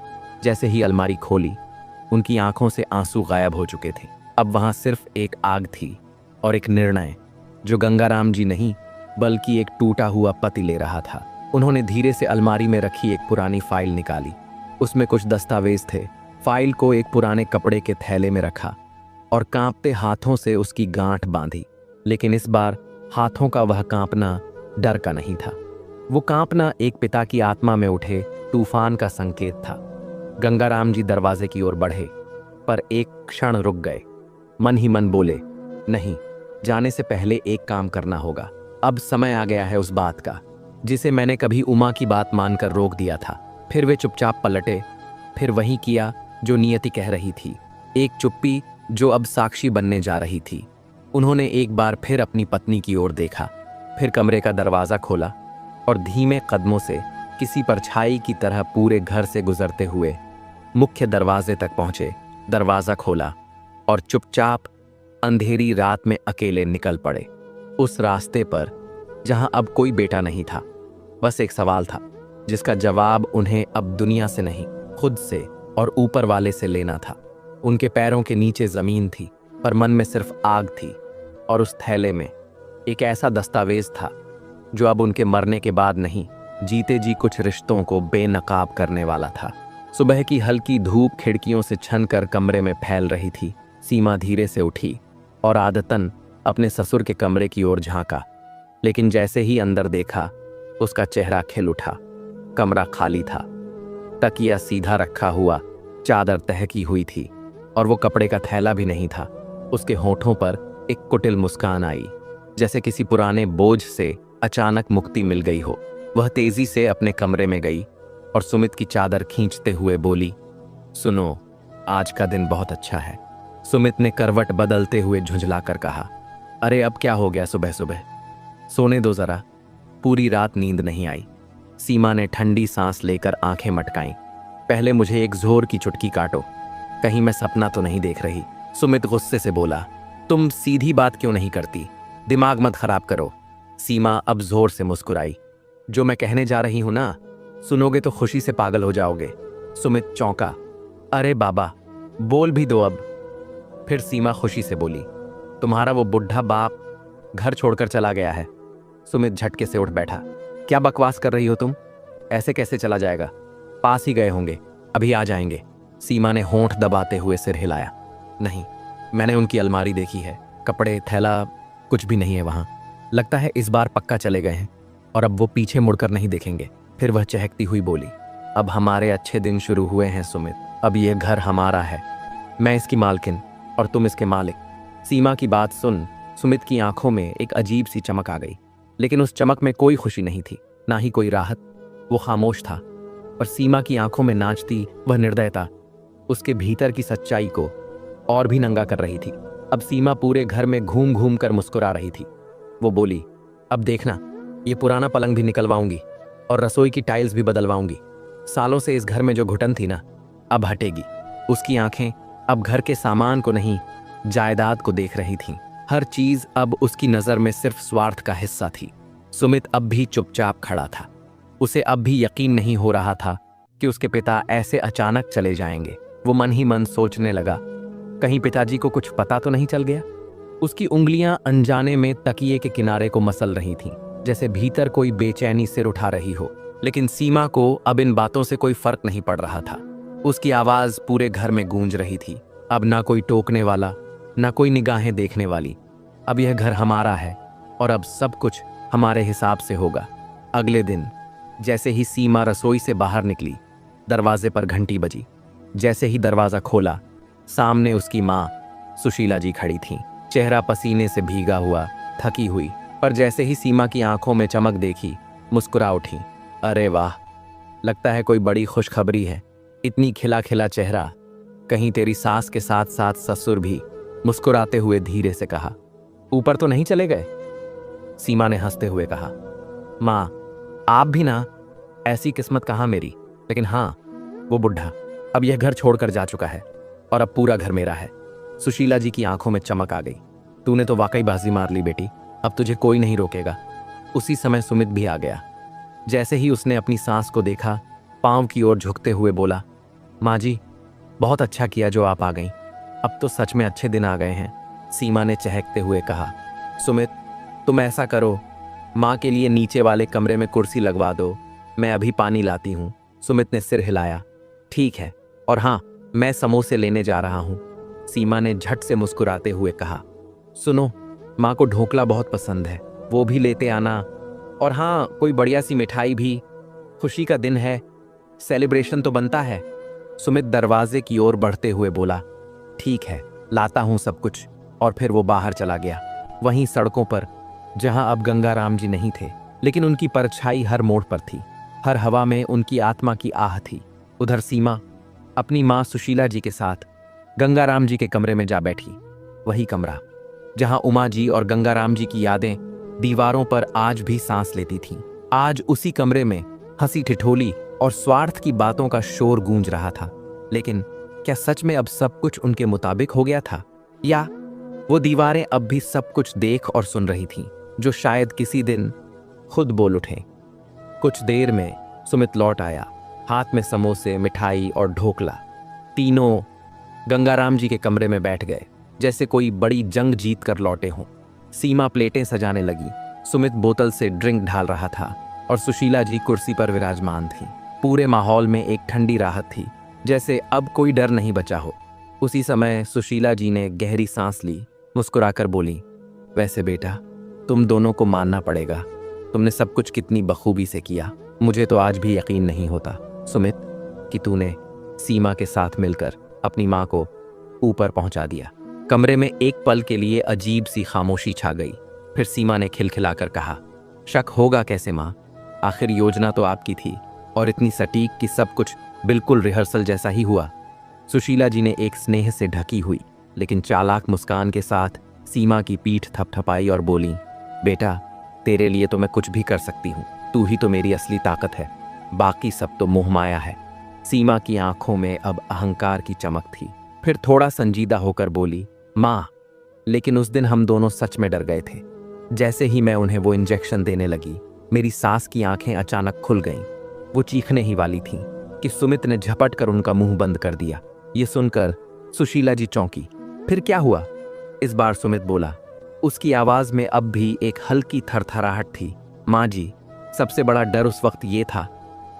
जैसे ही अलमारी खोली, उनकी आंखों से आंसू गायब हो चुके थे। अब वहां सिर्फ एक आग थी और एक निर्णय जो गंगाराम जी नहीं बल्कि एक टूटा हुआ पति ले रहा था। उन्होंने धीरे से अलमारी में रखी एक पुरानी फाइल निकाली। उसमें कुछ दस्तावेज थे। फाइल को एक पुराने कपड़े के थैले में रखा और कांपते हाथों से उसकी गांठ बांधी। लेकिन इस बार हाथों का वह कांपना डर का नहीं था, वो कांपना एक पिता की आत्मा में उठे तूफान का संकेत था। गंगाराम जी दरवाजे की ओर बढ़े, पर एक क्षण रुक गए। मन ही मन बोले, नहीं, जाने से पहले एक काम करना होगा। अब समय आ गया है उस बात का जिसे मैंने कभी उमा की बात मानकर रोक दिया था। फिर वे चुपचाप पलटे, फिर वही किया जो नियति कह रही थी। एक चुप्पी जो अब साक्षी बनने जा रही थी। उन्होंने एक बार फिर अपनी पत्नी की ओर देखा, फिर कमरे का दरवाजा खोला और धीमे कदमों से किसी परछाई की तरह पूरे घर से गुजरते हुए मुख्य दरवाजे तक पहुंचे। दरवाजा खोला और चुपचाप अंधेरी रात में अकेले निकल पड़े। उस रास्ते पर जहां अब कोई बेटा नहीं था, बस एक सवाल था जिसका जवाब उन्हें अब दुनिया से नहीं, खुद से और ऊपर वाले से लेना था। उनके पैरों के नीचे जमीन थी, पर मन में सिर्फ आग थी। और उस थैले में एक ऐसा दस्तावेज था जो अब उनके मरने के बाद नहीं, जीते जी कुछ रिश्तों को बेनकाब करने वाला था। सुबह की हल्की धूप खिड़कियों से छनकर कमरे में फैल रही थी। सीमा धीरे से उठी और आदतन अपने ससुर के कमरे की ओर झांका, लेकिन जैसे ही अंदर देखा, उसका चेहरा खिल उठा। कमरा खाली था, तकिया सीधा रखा हुआ, चादर तहकी हुई थी और वो कपड़े का थैला भी नहीं था। उसके होठों पर एक कुटिल मुस्कान आई, जैसे किसी पुराने बोझ से अचानक मुक्ति मिल गई हो। वह तेजी से अपने कमरे में गई और सुमित की चादर खींचते हुए बोली, सुनो, आज का दिन बहुत अच्छा है। सुमित ने करवट बदलते हुए झुंझलाकर कहा, अरे अब क्या हो गया सुबह सुबह, सोने दो जरा, पूरी रात नींद नहीं आई। सीमा ने ठंडी सांस लेकर आंखें मटकाईं। पहले मुझे एक जोर की चुटकी काटो, कहीं मैं सपना तो नहीं देख रही। सुमित गुस्से से बोला, तुम सीधी बात क्यों नहीं करती, दिमाग मत खराब करो। सीमा अब जोर से मुस्कुराई, जो मैं कहने जा रही हूं ना, सुनोगे तो खुशी से पागल हो जाओगे। सुमित चौंका, अरे बाबा, बोल भी दो अब। फिर सीमा खुशी से बोली, तुम्हारा वो बुढ़ा बाप घर छोड़कर चला गया है। सुमित झटके से उठ बैठा, क्या बकवास कर रही हो तुम, ऐसे कैसे चला जाएगा, पास ही गए होंगे, अभी आ जाएंगे। सीमा ने होंठ दबाते हुए सिर हिलाया, नहीं, मैंने उनकी अलमारी देखी है, कपड़े थैला कुछ भी नहीं है वहां। लगता है इस बार पक्का चले गए हैं और अब वो पीछे मुड़कर नहीं देखेंगे। फिर वह चहकती हुई बोली, अब हमारे अच्छे दिन शुरू हुए हैं सुमित, अब ये घर हमारा है, मैं इसकी मालकिन और तुम इसके मालिक। सीमा की बात सुन सुमित की आंखों में एक अजीब सी चमक आ गई, लेकिन उस चमक में कोई खुशी नहीं थी, ना ही कोई राहत। वो खामोश था, पर सीमा की आंखों में नाचती वह निर्दयता उसके भीतर की सच्चाई को और भी नंगा कर रही थी। अब सीमा पूरे घर में घूम घूम कर मुस्कुरा रही थी। वो बोली, अब देखना, ये पुराना पलंग भी निकलवाऊंगी और रसोई की टाइल्स भी बदलवाऊंगी। सालों से इस घर में जो घुटन थी ना, अब हटेगी। उसकी आंखें अब घर के सामान को नहीं, जायदाद को देख रही थीं। हर चीज अब उसकी नजर में सिर्फ स्वार्थ का हिस्सा थी। सुमित अब भी चुपचाप खड़ा था। उसे अब भी यकीन नहीं हो रहा था कि उसके पिता ऐसे अचानक चले जाएंगे। वो मन ही मन सोचने लगा, कहीं पिताजी को कुछ पता तो नहीं चल गया। उसकी उंगलियां अनजाने में तकिए के किनारे को मसल रही थीं, जैसे भीतर कोई बेचैनी सिर उठा रही हो। लेकिन सीमा को अब इन बातों से कोई फर्क नहीं पड़ रहा था। उसकी आवाज पूरे घर में गूंज रही थी। अब ना कोई टोकने वाला, ना कोई निगाहें देखने वाली। अब यह घर हमारा है और अब सब कुछ हमारे हिसाब से होगा। अगले दिन जैसे ही सीमा रसोई से बाहर निकली, दरवाजे पर घंटी बजी। जैसे ही दरवाजा खोला, सामने उसकी माँ सुशीला जी खड़ी थीं, चेहरा पसीने से भीगा हुआ, थकी हुई। पर जैसे ही सीमा की आंखों में चमक देखी, मुस्कुरा उठी। अरे वाह, लगता है कोई बड़ी खुशखबरी है। इतनी खिला खिला चेहरा। कहीं तेरी सास के साथ साथ ससुर भी, मुस्कुराते हुए धीरे से कहा। ऊपर तो नहीं चले गए? सीमा ने हंसते हुए कहा। माँ, आप भी ना। ऐसी किस्मत कहाँ मेरी, लेकिन हाँ, वो बुढ़ा अब यह घर छोड़कर जा चुका है और अब पूरा घर मेरा है। सुशीला जी की आंखों में चमक आ गई। तूने तो वाकई बाजी मार ली बेटी, अब तुझे कोई नहीं रोकेगा। उसी समय सुमित भी आ गया। जैसे ही उसने अपनी सांस को देखा, पांव की ओर झुकते हुए बोला, माँ जी, बहुत अच्छा किया जो आप आ गईं। अब तो सच में अच्छे दिन आ गए हैं। सीमा ने चहकते हुए कहा। सुमित, तुम ऐसा करो, माँ के लिए नीचे वाले कमरे में कुर्सी लगवा दो, मैं अभी पानी लाती हूँ। सुमित ने सिर हिलाया। ठीक है, और हाँ, मैं समोसे लेने जा रहा हूँ, सीमा ने झट से मुस्कुराते हुए कहा। सुनो, माँ को ढोकला बहुत पसंद है, वो भी लेते आना, और हाँ, कोई बढ़िया सी मिठाई भी। खुशी का दिन है, सेलिब्रेशन तो बनता है। सुमित दरवाजे की ओर बढ़ते हुए बोला। ठीक है, लाता हूँ सब कुछ। और फिर वो बाहर चला गया। वहीं सड़कों पर, जहां अब गंगाराम जी नहीं थे, लेकिन उनकी परछाई हर मोड़ पर थी, हर हवा में उनकी आत्मा की आह थी, उधर सीमा अपनी माँ सुशीला जी के साथ गंगाराम जी के कमरे में जा बैठी। वही कमरा जहां उमा जी और गंगाराम जी की यादें दीवारों पर आज भी सांस लेती थीं। आज उसी कमरे में हंसी ठिठोली और स्वार्थ की बातों का शोर गूंज रहा था। लेकिन क्या सच में अब सब कुछ उनके मुताबिक हो गया था, या वो दीवारें अब भी सब कुछ देख और सुन रही थीं, जो शायद किसी दिन खुद बोल उठे। कुछ देर में सुमित लौट आया, हाथ में समोसे, मिठाई और ढोकला। तीनों गंगाराम जी के कमरे में बैठ गए, जैसे कोई बड़ी जंग जीत कर लौटे हों। सीमा प्लेटें सजाने लगी, सुमित बोतल से ड्रिंक ढाल रहा था, और सुशीला जी कुर्सी पर विराजमान थी। पूरे माहौल में एक ठंडी राहत थी, जैसे अब कोई डर नहीं बचा हो। उसी समय सुशीला जी ने गहरी सांस ली, मुस्कुराकर बोली, वैसे बेटा, तुम दोनों को मानना पड़ेगा, तुमने सब कुछ कितनी बखूबी से किया। मुझे तो आज भी यकीन नहीं होता सुमित कि तूने सीमा के साथ मिलकर अपनी माँ को ऊपर पहुंचा दिया। कमरे में एक पल के लिए अजीब सी खामोशी छा गई। फिर सीमा ने खिलखिलाकर कहा, शक होगा कैसे माँ, आखिर योजना तो आपकी थी, और इतनी सटीक कि सब कुछ बिल्कुल रिहर्सल जैसा ही हुआ। सुशीला जी ने एक स्नेह से ढकी हुई लेकिन चालाक मुस्कान के साथ सीमा की पीठ थपथपाई और बोली, बेटा, तेरे लिए तो मैं कुछ भी कर सकती हूँ, तू ही तो मेरी असली ताकत है, बाकी सब तो मोहमाया है। सीमा की आंखों में अब अहंकार की चमक थी। फिर थोड़ा संजीदा होकर बोली, माँ, लेकिन उस दिन हम दोनों सच में डर गए थे। जैसे ही मैं उन्हें वो इंजेक्शन देने लगी, मेरी सास की आंखें अचानक खुल गईं। वो चीखने ही वाली थीं कि सुमित ने झपट कर उनका मुंह बंद कर दिया। ये सुनकर सुशीला जी चौंकी। फिर क्या हुआ? इस बार सुमित बोला। उसकी आवाज में अब भी एक हल्की थरथराहट थी। माँ जी, सबसे बड़ा डर उस वक्त ये था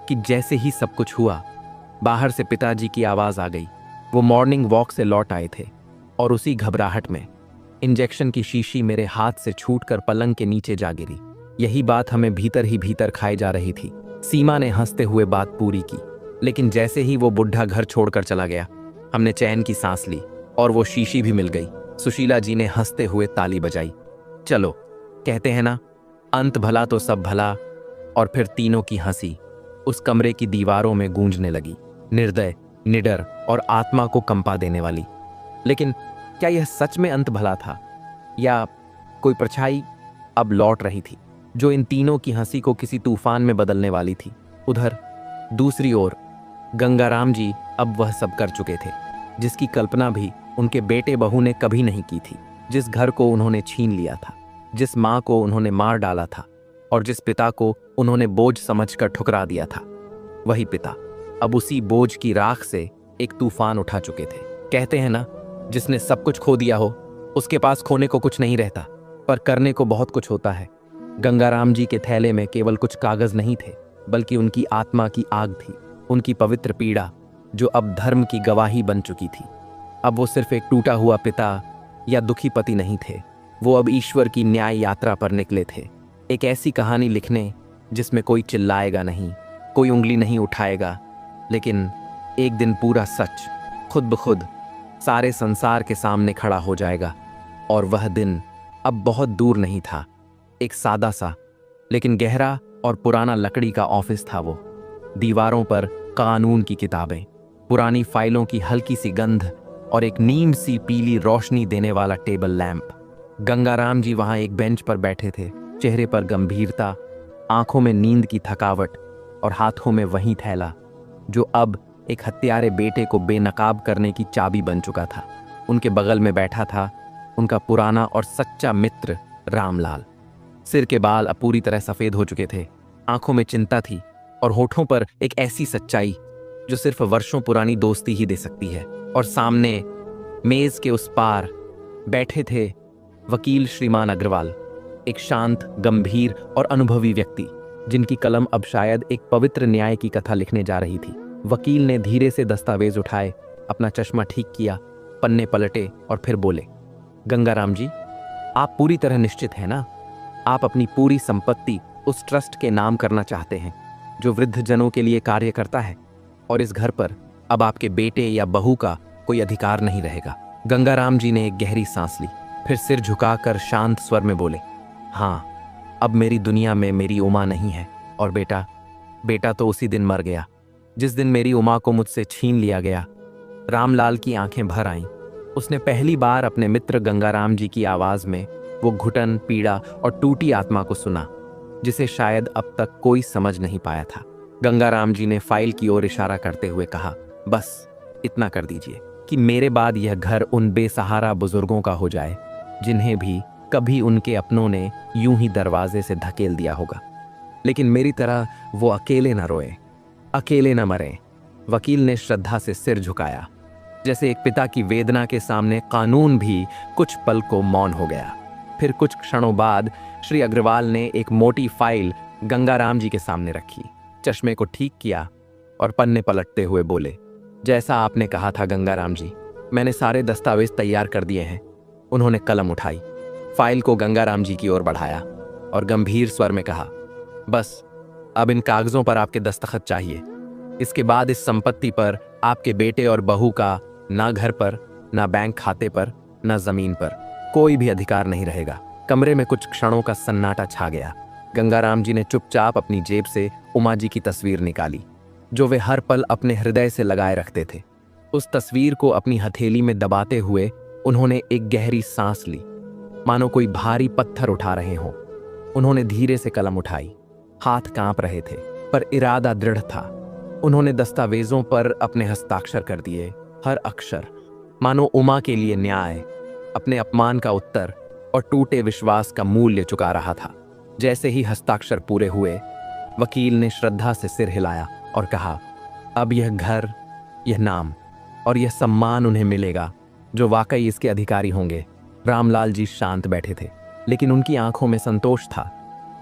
कि जैसे ही सब कुछ हुआ, बाहर से पिताजी की आवाज आ गई। वो मॉर्निंग वॉक से लौट आए थे, और उसी घबराहट में इंजेक्शन की शीशी मेरे हाथ से छूटकर पलंग के नीचे जा गिरी। यही बात हमें भीतर ही भीतर खाई जा रही थी। सीमा ने हंसते हुए बात पूरी की। लेकिन जैसे ही वो बुढ़ा घर छोड़कर चला गया, हमने चैन की सांस ली, और वो शीशी भी मिल गई। सुशीला जी ने हंसते हुए ताली बजाई। चलो, कहते हैं ना, अंत भला तो सब भला। और फिर तीनों की हंसी उस कमरे की दीवारों में गूंजने लगी, निर्दय, निडर और आत्मा को कंपा देने वाली। लेकिन क्या यह सच में अंत भला था, या कोई परछाई अब लौट रही थी जो इन तीनों की हंसी को किसी तूफान में बदलने वाली थी? उधर दूसरी ओर गंगाराम जी अब वह सब कर चुके थे जिसकी कल्पना भी उनके बेटे बहू ने कभी नहीं की थी। जिस घर को उन्होंने छीन लिया था, जिस माँ को उन्होंने मार डाला था, और जिस पिता को उन्होंने बोझ समझकर ठुकरा दिया था, वही पिता अब उसी बोझ की राख से एक तूफान उठा चुके थे। कहते हैं ना, जिसने सब कुछ खो दिया हो, उसके पास खोने को कुछ नहीं रहता, पर करने को बहुत कुछ होता है। गंगाराम जी के थैले में केवल कुछ कागज नहीं थे, बल्कि उनकी आत्मा की आग थी, उनकी पवित्र पीड़ा, जो अब धर्म की गवाही बन चुकी थी। अब वो सिर्फ एक टूटा हुआ पिता या दुखी पति नहीं थे, वो अब ईश्वर की न्याय यात्रा पर निकले थे। एक ऐसी कहानी लिखने जिसमें कोई चिल्लाएगा नहीं, कोई उंगली नहीं उठाएगा, लेकिन एक दिन पूरा सच खुद ब खुद सारे संसार के सामने खड़ा हो जाएगा। और वह दिन अब बहुत दूर नहीं था। एक सादा सा लेकिन गहरा और पुराना लकड़ी का ऑफिस था वो। दीवारों पर कानून की किताबें, पुरानी फाइलों की हल्की सी गंध और एक नीम सी पीली रोशनी देने वाला टेबल लैंप। गंगाराम जी वहां एक बेंच पर बैठे थे, चेहरे पर गंभीरता, आंखों में नींद की थकावट और हाथों में वही थैला जो अब एक हत्यारे बेटे को बेनकाब करने की चाबी बन चुका था। उनके बगल में बैठा था उनका पुराना और सच्चा मित्र रामलाल। सिर के बाल अब पूरी तरह सफेद हो चुके थे, आंखों में चिंता थी और होठों पर एक ऐसी सच्चाई जो सिर्फ वर्षों पुरानी दोस्ती ही दे सकती है। और सामने मेज के उस पार बैठे थे वकील श्रीमान अग्रवाल, एक शांत, गंभीर और अनुभवी व्यक्ति जिनकी कलम अब शायद एक पवित्र न्याय की कथा लिखने जा रही थी। वकील ने धीरे से दस्तावेज उठाए, अपना चश्मा ठीक किया, पन्ने पलटे और फिर बोले, गंगाराम जी, आप पूरी तरह निश्चित हैं ना? आप अपनी पूरी संपत्ति उस ट्रस्ट के नाम करना चाहते हैं जो वृद्ध जनों के लिए कार्य करता है, और इस घर पर अब आपके बेटे या बहू का कोई अधिकार नहीं रहेगा। गंगाराम जी ने एक गहरी सांस ली, फिर सिर झुकाकर शांत स्वर में बोले, हाँ, अब मेरी दुनिया में मेरी उमा नहीं है, और बेटा तो उसी दिन मर गया जिस दिन मेरी उमा को मुझसे छीन लिया गया। रामलाल की आंखें भर आईं। उसने पहली बार अपने मित्र गंगाराम जी की आवाज में वो घुटन, पीड़ा और टूटी आत्मा को सुना जिसे शायद अब तक कोई समझ नहीं पाया था। गंगाराम जी ने फाइल की ओर इशारा करते हुए कहा, बस इतना कर दीजिए कि मेरे बाद यह घर उन बेसहारा बुजुर्गों का हो जाए जिन्हें भी कभी उनके अपनों ने यूं ही दरवाजे से धकेल दिया होगा, लेकिन मेरी तरह वो अकेले न रोए, अकेले न मरें। वकील ने श्रद्धा से सिर झुकाया, जैसे एक पिता की वेदना के सामने कानून भी कुछ पल को मौन हो गया। फिर कुछ क्षणों बाद श्री अग्रवाल ने एक मोटी फाइल गंगाराम जी के सामने रखी, चश्मे को ठीक किया और पन्ने पलटते हुए बोले, जैसा आपने कहा था गंगाराम जी, मैंने सारे दस्तावेज तैयार कर दिए हैं। उन्होंने कलम उठाई, फाइल को गंगाराम जी की ओर बढ़ाया और गंभीर स्वर में कहा, बस अब इन कागजों पर आपके दस्तखत चाहिए। इसके बाद इस संपत्ति पर आपके बेटे और बहू का ना घर पर, ना बैंक खाते पर, ना जमीन पर कोई भी अधिकार नहीं रहेगा। कमरे में कुछ क्षणों का सन्नाटा छा गया। गंगाराम जी ने चुपचाप अपनी जेब से उमा जी की तस्वीर निकाली जो वे हर पल अपने हृदय से लगाए रखते थे। उस तस्वीर को अपनी हथेली में दबाते हुए उन्होंने एक गहरी सांस ली, मानो कोई भारी पत्थर उठा रहे हों। उन्होंने धीरे से कलम उठाई, हाथ कांप रहे थे पर इरादा दृढ़ था। उन्होंने दस्तावेजों पर अपने हस्ताक्षर कर दिए, हर अक्षर मानो उमा के लिए न्याय, अपने अपमान का उत्तर और टूटे विश्वास का मूल्य चुका रहा था। जैसे ही हस्ताक्षर पूरे हुए, वकील ने श्रद्धा से सिर हिलाया और कहा, अब यह घर, यह नाम और यह सम्मान उन्हें मिलेगा जो वाकई इसके अधिकारी होंगे। रामलाल जी शांत बैठे थे, लेकिन उनकी आंखों में संतोष था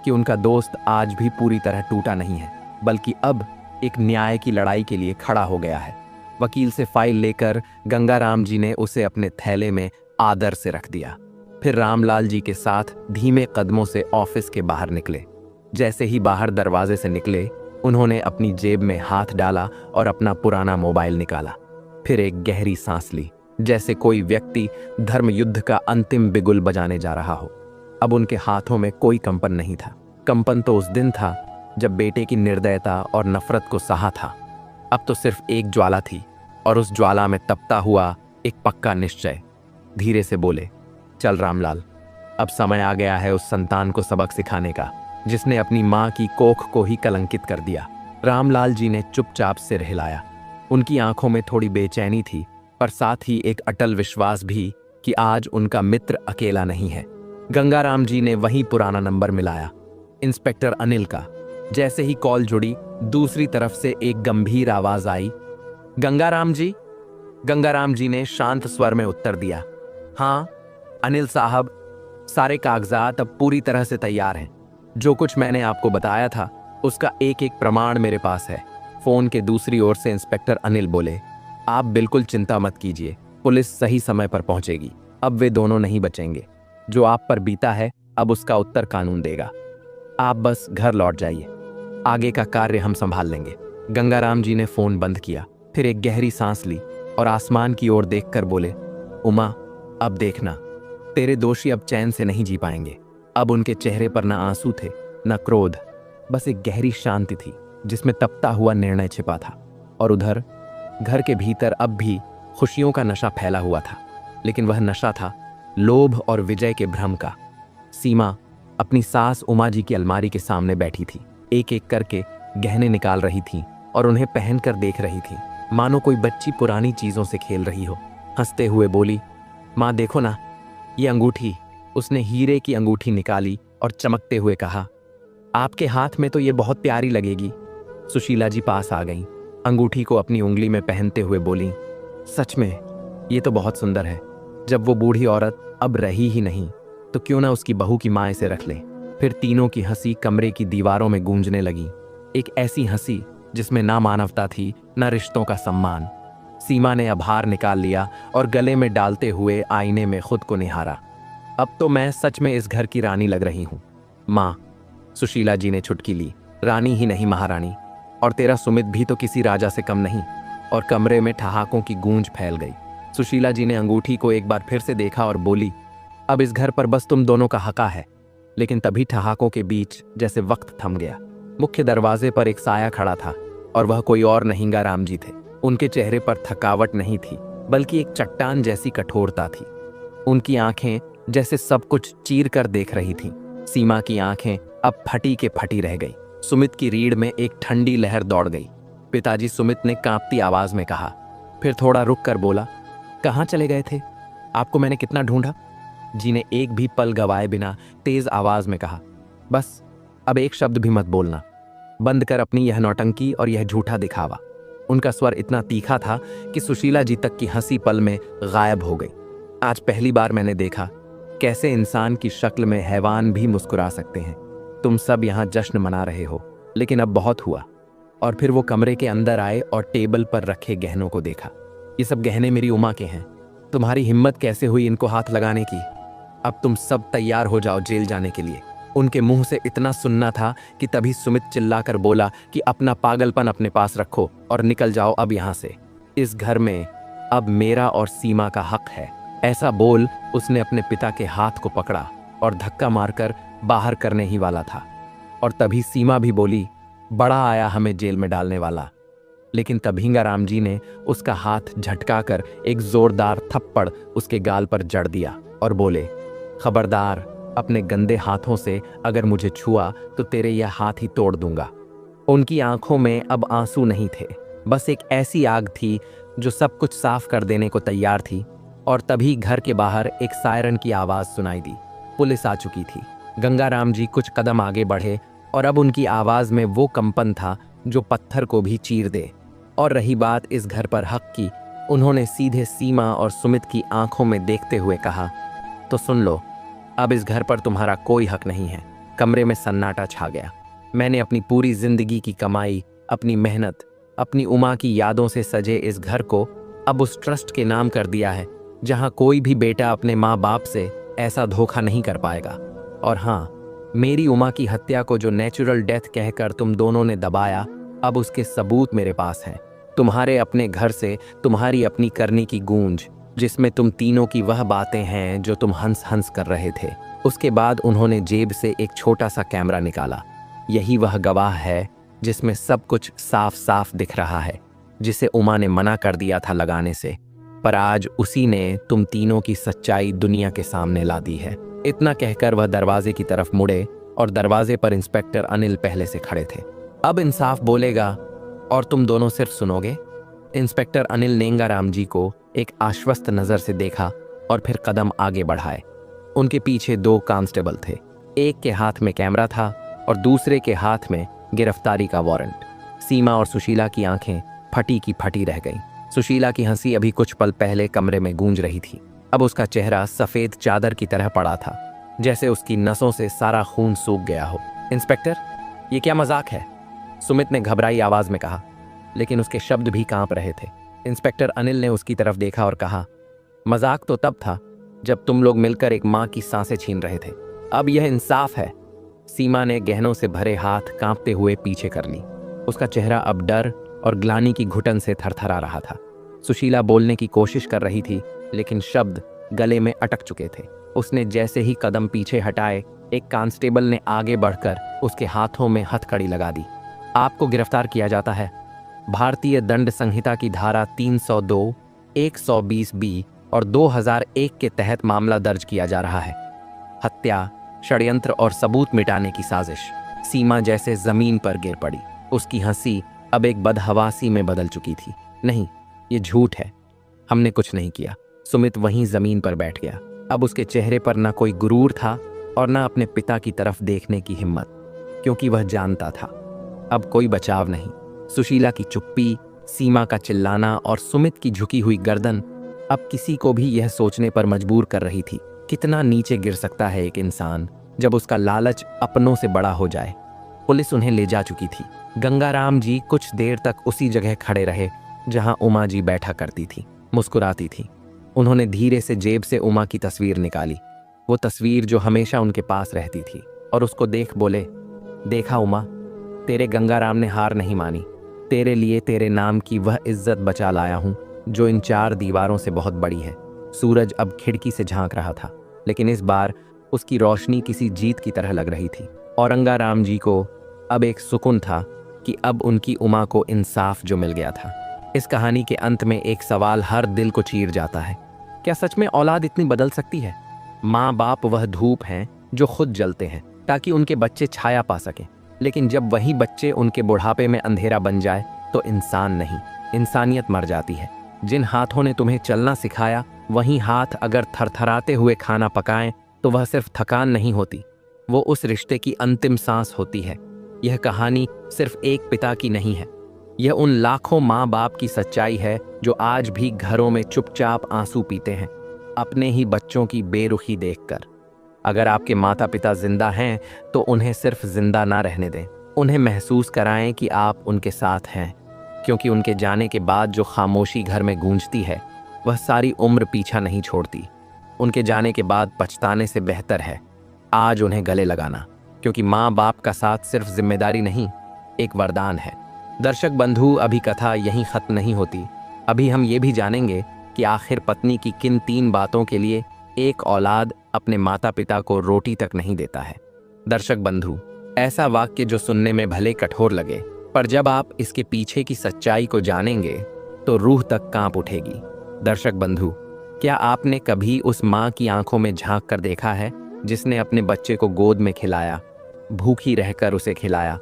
कि उनका दोस्त आज भी पूरी तरह टूटा नहीं है, बल्कि अब एक न्याय की लड़ाई के लिए खड़ा हो गया है। वकील से फाइल लेकर गंगाराम जी ने उसे अपने थैले में आदर से रख दिया। फिर रामलाल जी के साथ धीमे कदमों से ऑफिस के बाहर निकले। जैसे ही बाहर दरवाजे से निकले, उन्होंने अपनी जेब में हाथ डाला और अपना पुराना मोबाइल निकाला। फिर एक गहरी सांस ली, जैसे कोई व्यक्ति धर्म युद्ध का अंतिम बिगुल बजाने जा रहा हो। अब उनके हाथों में कोई कंपन नहीं था। कंपन तो उस दिन था जब बेटे की निर्दयता और नफरत को सहा था। अब तो सिर्फ एक ज्वाला थी, और उस ज्वाला में तपता हुआ एक पक्का निश्चय। धीरे से बोले, चल रामलाल, अब समय आ गया है उस संतान को सबक सिखाने का जिसने अपनी मां की कोख को ही कलंकित कर दिया। रामलाल जी ने चुपचाप सिर हिलाया। उनकी आंखों में थोड़ी बेचैनी थी, पर साथ ही एक अटल विश्वास भी कि आज उनका मित्र अकेला नहीं है। गंगाराम जी ने वही पुराना नंबर मिलाया, इंस्पेक्टर अनिल का। जैसे ही कॉल जुड़ी, दूसरी तरफ से एक गंभीर आवाज आई, गंगाराम जी। गंगाराम जी ने शांत स्वर में उत्तर दिया, हाँ अनिल साहब, सारे कागजात अब पूरी तरह से तैयार हैं। जो कुछ मैंने आपको बताया था उसका एक एक प्रमाण मेरे पास है। फोन के दूसरी ओर से इंस्पेक्टर अनिल बोले, आप बिल्कुल चिंता मत कीजिए, पुलिस सही समय पर पहुंचेगी। अब वे दोनों नहीं बचेंगे। जो आप पर बीता है अब उसका उत्तर कानून देगा। आप बस घर लौट जाइए, आगे का कार्य हम संभाल लेंगे। गंगाराम जी ने फोन बंद किया, फिर एक गहरी सांस ली और आसमान की ओर देखकर बोले, उमा, अब देखना, तेरे दोषी अब चैन से नहीं जी पाएंगे। अब उनके चेहरे पर न आंसू थे, न क्रोध, बस एक गहरी शांति थी जिसमें तपता हुआ निर्णय छिपा था। और उधर घर के भीतर अब भी खुशियों का नशा फैला हुआ था, लेकिन वह नशा था लोभ और विजय के भ्रम का। सीमा अपनी सास उमा जी की अलमारी के सामने बैठी थी, एक एक करके गहने निकाल रही थी और उन्हें पहनकर देख रही थी, मानो कोई बच्ची पुरानी चीजों से खेल रही हो। हंसते हुए बोली, माँ देखो ना, ये अंगूठी। उसने हीरे की अंगूठी निकाली और चमकते हुए कहा, आपके हाथ में तो ये बहुत प्यारी लगेगी। सुशीला जी पास आ गईं, अंगूठी को अपनी उंगली में पहनते हुए बोली, सच में ये तो बहुत सुंदर है। जब वो बूढ़ी औरत अब रही ही नहीं तो क्यों ना उसकी बहू की माँ इसे रख ले। फिर तीनों की हंसी कमरे की दीवारों में गूंजने लगी, एक ऐसी हंसी जिसमें ना मानवता थी ना रिश्तों का सम्मान। सीमा ने आभार निकाल लिया और गले में डालते हुए आईने में खुद को निहारा। अब तो मैं सच में इस घर की रानी लग रही हूँ माँ। सुशीला जी ने छुटकी ली, रानी ही नहीं महारानी, और तेरा सुमित भी तो किसी राजा से कम नहीं। और कमरे में ठहाकों की गूंज फैल गई। सुशीला जी ने अंगूठी को एक बार फिर से देखा और बोली, अब इस घर पर बस तुम दोनों का हका है। लेकिन तभी ठहाकों के बीच जैसे वक्त थम गया। मुख्य दरवाजे पर एक साया खड़ा था और वह कोई और नहीं गंगाराम जी थे। उनके चेहरे पर थकावट नहीं थी, बल्कि एक चट्टान जैसी कठोरता थी। उनकी आंखें जैसे सब कुछ चीर कर देख रही थीं। सीमा की आंखें अब फटी के फटी रह गई। सुमित की रीढ़ में एक ठंडी लहर दौड़ गई। पिताजी सुमित ने कांपती आवाज में कहा, फिर थोड़ा रुक कर बोला, कहाँ चले गए थे? आपको मैंने कितना ढूंढा। जी ने एक भी पल गवाए बिना तेज आवाज में कहा, बस अब एक शब्द भी मत बोलना। बंद कर अपनी यह नौटंकी और यह झूठा दिखावा। उनका स्वर इतना तीखा था कि सुशीला जी तक की हंसी पल में गायब हो गई। आज पहली बार मैंने देखा कैसे इंसान की शक्ल में हैवान भी मुस्कुरा सकते हैं। तुम सब यहाँ जश्न मना रहे हो, लेकिन अब बहुत हुआ। और फिर वो कमरे के अंदर आए और टेबल पर रखे गहनों को देखा। ये सब गहने मेरी उमा के हैं। तुम्हारी हिम्मत कैसे हुई इनको हाथ लगाने की? अब तुम सब तैयार हो जाओ जेल जाने के लिए। उनके मुंह से इतना सुनना था कि तभी सुमित चिल्लाकर बोला कि अपना पागलपन अपने पास रखो और निकल जाओ अब यहाँ से। इस घर में अब मेरा और सीमा का हक है। ऐसा बोल उसने अपने पिता के हाथ को पकड़ा और धक्का मारकर बाहर करने ही वाला था। और तभी सीमा भी बोली, बड़ा आया हमें जेल में डालने वाला। लेकिन तभी गंगाराम जी ने उसका हाथ झटकाकर एक जोरदार थप्पड़ उसके गाल पर जड़ दिया और बोले, खबरदार, अपने गंदे हाथों से अगर मुझे छुआ तो तेरे यह हाथ ही तोड़ दूंगा। उनकी आंखों में अब आंसू नहीं थे, बस एक ऐसी आग थी जो सब कुछ साफ कर देने को तैयार थी। और तभी घर के बाहर एक सायरन की आवाज सुनाई दी। पुलिस आ चुकी थी। गंगाराम जी कुछ कदम आगे बढ़े और अब उनकी आवाज में वो कंपन था जो पत्थर को भी चीर दे। और रही बात इस घर पर हक की, उन्होंने सीधे सीमा और सुमित की आंखों में देखते हुए कहा, तो सुन लो, अब इस घर पर तुम्हारा कोई हक नहीं है। कमरे में सन्नाटा छा गया। मैंने अपनी पूरी जिंदगी की कमाई, अपनी मेहनत, अपनी उमा की यादों से सजे इस घर को अब उस ट्रस्ट के नाम कर दिया है जहां कोई भी बेटा अपने माँ बाप से ऐसा धोखा नहीं कर पाएगा। और हाँ, मेरी उमा की हत्या को जो नेचुरल डेथ कहकर तुम दोनों ने दबाया, अब उसके सबूत मेरे पास हैं। तुम्हारे अपने घर से तुम्हारी अपनी करनी की गूंज, जिसमें तुम तीनों की वह बातें हैं जो तुम हंस हंस कर रहे थे। उसके बाद उन्होंने जेब से एक छोटा सा कैमरा निकाला। यही वह गवाह है जिसमें सब कुछ साफ साफ दिख रहा है, जिसे उमा ने मना कर दिया था लगाने से। पर आज उसी ने तुम तीनों की सच्चाई दुनिया के सामने ला दी है। इतना कहकर वह दरवाजे की तरफ मुड़े और दरवाजे पर इंस्पेक्टर अनिल पहले से खड़े थे। अब इंसाफ बोलेगा और तुम दोनों सिर्फ सुनोगे। इंस्पेक्टर अनिल ने गंगाराम जी को एक आश्वस्त नजर से देखा और फिर कदम आगे बढ़ाए। उनके पीछे दो कांस्टेबल थे। एक के हाथ में कैमरा था और दूसरे के हाथ में गिरफ्तारी का वारंट। सीमा और सुशीला की आंखें फटी की फटी रह गईं। सुशीला की हंसी अभी कुछ पल पहले कमरे में गूंज रही थी। अब उसका चेहरा सफेद चादर की तरह पड़ा था, जैसे उसकी नसों से सारा खून सूख गया हो। इंस्पेक्टर, ये क्या मजाक है? सुमित ने घबराई आवाज में कहा, लेकिन उसके शब्द भी कांप रहे थे। इंस्पेक्टर अनिल ने उसकी तरफ देखा और कहा, मजाक तो तब था जब तुम लोग मिलकर एक माँ की सांसें छीन रहे थे। अब यह इंसाफ है। सीमा ने गहनों से भरे हाथ कांपते हुए पीछे कर ली। उसका चेहरा अब डर और ग्लानि की घुटन से थरथरा रहा था। सुशीला बोलने की कोशिश कर रही थी, लेकिन शब्द गले में अटक चुके थे। उसने जैसे ही कदम पीछे हटाए, एक कांस्टेबल ने आगे बढ़कर उसके हाथों में हथकड़ी लगा दी। आपको गिरफ्तार किया जाता है। भारतीय दंड संहिता की धारा 302, 120 और 2001 के तहत मामला दर्ज किया जा रहा है। हत्या, षड्यंत्र और सबूत मिटाने की साजिश। सीमा जैसे जमीन पर गिर पड़ी। उसकी हंसी अब एक बदहवासी में बदल चुकी थी। नहीं, ये झूठ है, हमने कुछ नहीं किया। सुमित वहीं जमीन पर बैठ गया। अब उसके चेहरे पर ना कोई गुरूर था और ना अपने पिता की तरफ देखने की हिम्मत, क्योंकि वह जानता था अब कोई बचाव नहीं। सुशीला की चुप्पी, सीमा का चिल्लाना और सुमित की झुकी हुई गर्दन अब किसी को भी यह सोचने पर मजबूर कर रही थी, कितना नीचे गिर सकता है एक इंसान जब उसका लालच अपनों से बड़ा हो जाए। पुलिस उन्हें ले जा चुकी थी। गंगाराम जी कुछ देर तक उसी जगह खड़े रहे जहां उमा जी बैठा करती थी, मुस्कुराती थी। उन्होंने धीरे से जेब से उमा की तस्वीर निकाली, वो तस्वीर जो हमेशा उनके पास रहती थी, और उसको देख बोले, देखा उमा, तेरे गंगाराम ने हार नहीं मानी। तेरे लिए तेरे नाम की वह इज्जत बचा लाया हूं जो इन 4 दीवारों से बहुत बड़ी है। सूरज अब खिड़की से झांक रहा था, लेकिन इस बार उसकी रोशनी किसी जीत की तरह लग रही थी। औरंगाराम जी को अब एक सुकून था कि अब उनकी उमा को इंसाफ जो मिल गया था। इस कहानी के अंत में एक सवाल हर दिल को चीर जाता है, क्या सच में औलाद इतनी बदल सकती है? माँ बाप वह धूप हैं जो खुद जलते हैं ताकि उनके बच्चे छाया पा सकें, लेकिन जब वही बच्चे उनके बुढ़ापे में अंधेरा बन जाए तो इंसान नहीं, इंसानियत मर जाती है। जिन हाथों ने तुम्हें चलना सिखाया, वही हाथ अगर थरथराते हुए खाना पकाएं तो वह सिर्फ थकान नहीं होती, वो उस रिश्ते की अंतिम सांस होती है। यह कहानी सिर्फ एक पिता की नहीं है, यह उन लाखों माँ बाप की सच्चाई है जो आज भी घरों में चुपचाप आंसू पीते हैं अपने ही बच्चों की बेरुखी देखकर। अगर आपके माता पिता जिंदा हैं तो उन्हें सिर्फ जिंदा ना रहने दें, उन्हें महसूस कराएं कि आप उनके साथ हैं, क्योंकि उनके जाने के बाद जो खामोशी घर में गूंजती है वह सारी उम्र पीछा नहीं छोड़ती। उनके जाने के बाद पछताने से बेहतर है आज उन्हें गले लगाना, क्योंकि माँ बाप का साथ सिर्फ जिम्मेदारी नहीं, एक वरदान है। दर्शक बंधु, अभी कथा यहीं खत्म नहीं होती। अभी हम ये भी जानेंगे कि आखिर पत्नी की किन 3 बातों के लिए एक औलाद अपने माता पिता को रोटी तक नहीं देता है। दर्शक बंधु, ऐसा वाक्य जो सुनने में भले कठोर लगे, पर जब आप इसके पीछे की सच्चाई को जानेंगे तो रूह तक कांप उठेगी। दर्शक बंधु, क्या आपने कभी उस माँ की आंखों में झांक कर देखा है जिसने अपने बच्चे को गोद में खिलाया, भूखी रहकर उसे खिलाया,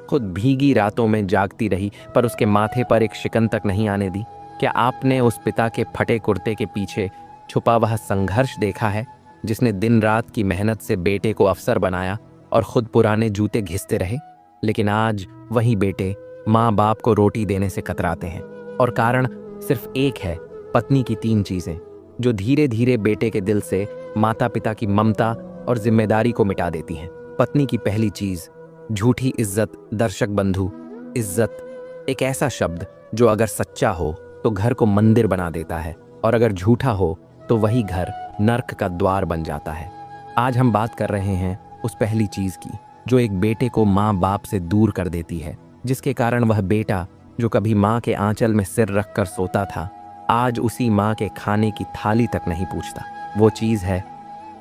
खुद भीगी रातों में जागती रही पर उसके माथे पर एक शिकन तक नहीं आने दी? क्या आपने उस पिता के फटे कुर्ते के पीछे छुपा वह संघर्ष देखा है जिसने दिन रात की मेहनत से बेटे को अफसर बनाया और खुद पुराने जूते घिसते रहे? लेकिन आज वही बेटे माँ बाप को रोटी देने से कतराते हैं, और कारण सिर्फ एक है, पत्नी की 3 चीजें जो धीरे धीरे बेटे के दिल से माता पिता की ममता और जिम्मेदारी को मिटा देती हैं। पत्नी की पहली चीज, झूठी इज्जत। दर्शक बंधु, इज्जत एक ऐसा शब्द जो अगर सच्चा हो तो घर को मंदिर बना देता है, और अगर झूठा हो तो वही घर नर्क का द्वार बन जाता है। आज हम बात कर रहे हैं उस पहली चीज की जो एक बेटे को माँ बाप से दूर कर देती है, जिसके कारण वह बेटा जो कभी माँ के आंचल में सिर रखकर सोता था, आज उसी माँ के खाने की थाली तक नहीं पूछता। वो चीज है